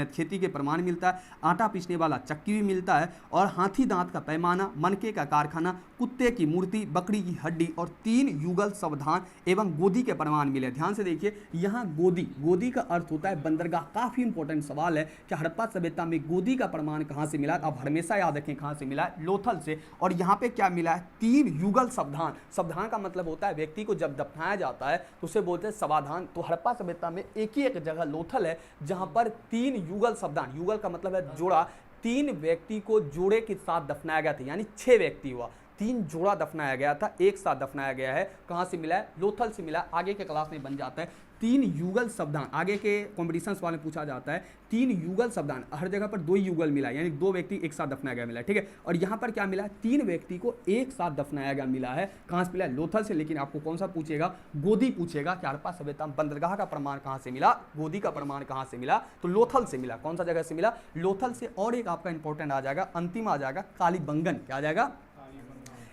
खेती के प्रमाण मिलता है, आटा पीसने वाला चक्की भी मिलता है, और हाथी दांत का पैमाना, मनके का कारखाना, कुत्ते की मूर्ति, बकरी की हड्डी और 3 युगल सावधान एवं गोदी के प्रमाण मिले। ध्यान से देखिए, यहाँ गोदी, गोदी का अर्थ होता है बंदरगाह। काफी इंपॉर्टेंट सवाल है कि हड़प्पा सभ्यता में गोदी का प्रमाण कहाँ से मिला? आप हमेशा याद रखें कहाँ से मिला है? लोथल से। और यहाँ पे क्या मिला है? 3 युगल सावधान। सावधान का मतलब होता है व्यक्ति को जब दफनाया जाता है तो उसे बोलते हैं समाधान। तो हड़प्पा सभ्यता में एक ही एक जगह लोथल है जहां पर 3 युगल सावधान, युगल का मतलब है जोड़ा, 3 व्यक्ति को जोड़े के साथ दफनाया गया था, यानी 6 व्यक्ति हुआ, 3 जोड़ा दफनाया गया था, एक साथ दफनाया गया है। कहां से मिला है? लोथल से मिला। आगे के क्लास में बन जाता है 3 युगल सावधान। आगे के कॉम्पिटिशन सवाल में पूछा जाता है 3 युगल सावधान। हर जगह पर 2 युगल मिला, यानी 2 व्यक्ति एक साथ दफनाया गया मिला, ठीक है। और यहाँ पर क्या मिला? 3 व्यक्ति को एक साथ दफनाया गया मिला है। कहाँ से मिला? लोथल से। लेकिन आपको कौन सा पूछेगा? गोदी पूछेगा कि हड़प्पा सभ्यता में बंदरगाह का प्रमाण कहाँ से मिला? गोदी का प्रमाण कहाँ से मिला? तो लोथल से मिला। कौन सा जगह से मिला? लोथल से। और एक आपका इंपॉर्टेंट आ जाएगा, अंतिम आ जाएगा कालीबंगन। क्या आ जाएगा?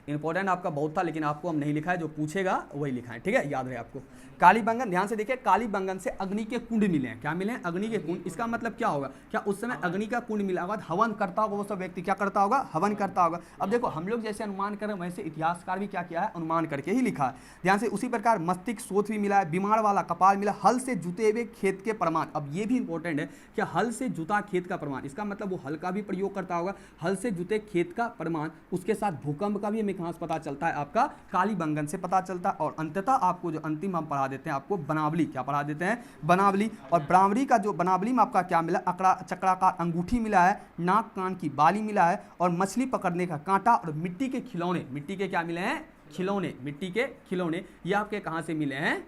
इंपॉर्टेंट आपका बहुत था, लेकिन आपको हम नहीं लिखा है, जो पूछेगा वही लिखा है, ठीक है, याद रहे आपको। कालीबंगन, ध्यान से देखिए, कालीबंगन से अग्नि के कुंड मिले हैं। क्या मिले हैं? अग्नि के कुंड। इसका मतलब क्या होगा? क्या उस समय अग्नि का कुंड मिला होगा, हवन करता होगा वो सब व्यक्ति? क्या करता होगा? हवन करता होगा। अब देखो, हम लोग जैसे अनुमान कर रहे हैं वैसे इतिहासकार भी क्या किया है? अनुमान करके ही लिखा है। ध्यान से, उसी प्रकार मस्तिष्क शोथ भी मिला है, बीमार वाला कपाल मिला, हल से जुते हुए खेत के प्रमाण। अब ये भी इंपॉर्टेंट है कि हल से जुता खेत का प्रमाण, इसका मतलब वो हल का भी प्रयोग करता होगा, हल से जुते खेत का प्रमाण। उसके साथ भूकंप का भी हमें कहाँ से पता चलता है? आपका कालीबंगन से पता चलता है। और अंततः आपको जो अंतिम हम पढ़ा देते हैं, आपको बनावली। क्या पढ़ा देते हैं? बनावली। और बनावली का जो, बनावली में आपका क्या मिला? चक्राकार अंगूठी मिला है, नाक कान की बाली मिला है, और मछली पकड़ने का कांटा, और मिट्टी के खिलौने। मिट्टी के क्या मिले हैं? खिलौने। मिट्टी के खिलौने। ये आपके कहाँ से मिले हैं?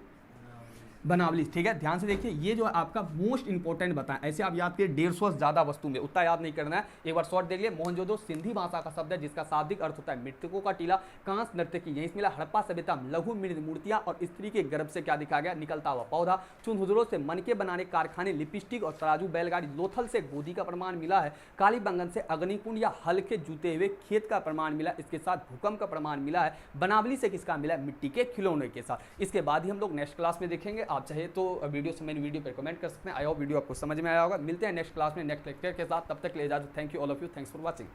बनावली, ठीक है। ध्यान से देखिए, ये जो आपका मोस्ट इंपॉर्टेंट बताएं, ऐसे आप याद करिए 150 से ज्यादा वस्तु में, उतना याद नहीं करना है। एक बार शॉर्ट देख लिए। मोहनजोदड़ो सिंधी भाषा का शब्द है जिसका शाब्दिक अर्थ होता है मृतकों का टीला। कांस नर्तकी, यहीं से मिला। हड़प्पा सभ्यता में लघु मूर्तियां और स्त्री के गर्भ से क्या दिखा गया? निकलता हुआ पौधा। चुनहुद्रो से मनके बनाने कारखाने, लिपस्टिक और तराजू, बैलगाड़ी। लोथल से गोदी का प्रमाण मिला है। कालीबंगन से अग्निकुंड या हल्के जूते हुए खेत का प्रमाण मिला, इसके साथ भूकंप का प्रमाण मिला है। बनावली से किसका मिला? मिट्टी के खिलौने के साथ। इसके बाद ही हम लोग नेक्स्ट क्लास में देखेंगे। आप चाहे तो वीडियो से मेरी वीडियो पर कमेंट कर सकते हैं। आई होप वीडियो आपको समझ में आया होगा। मिलते हैं नेक्स्ट क्लास में नेक्स्ट लेक्चर के साथ। तब तक ले इजाजत। Thank you all of you. Thanks for watching.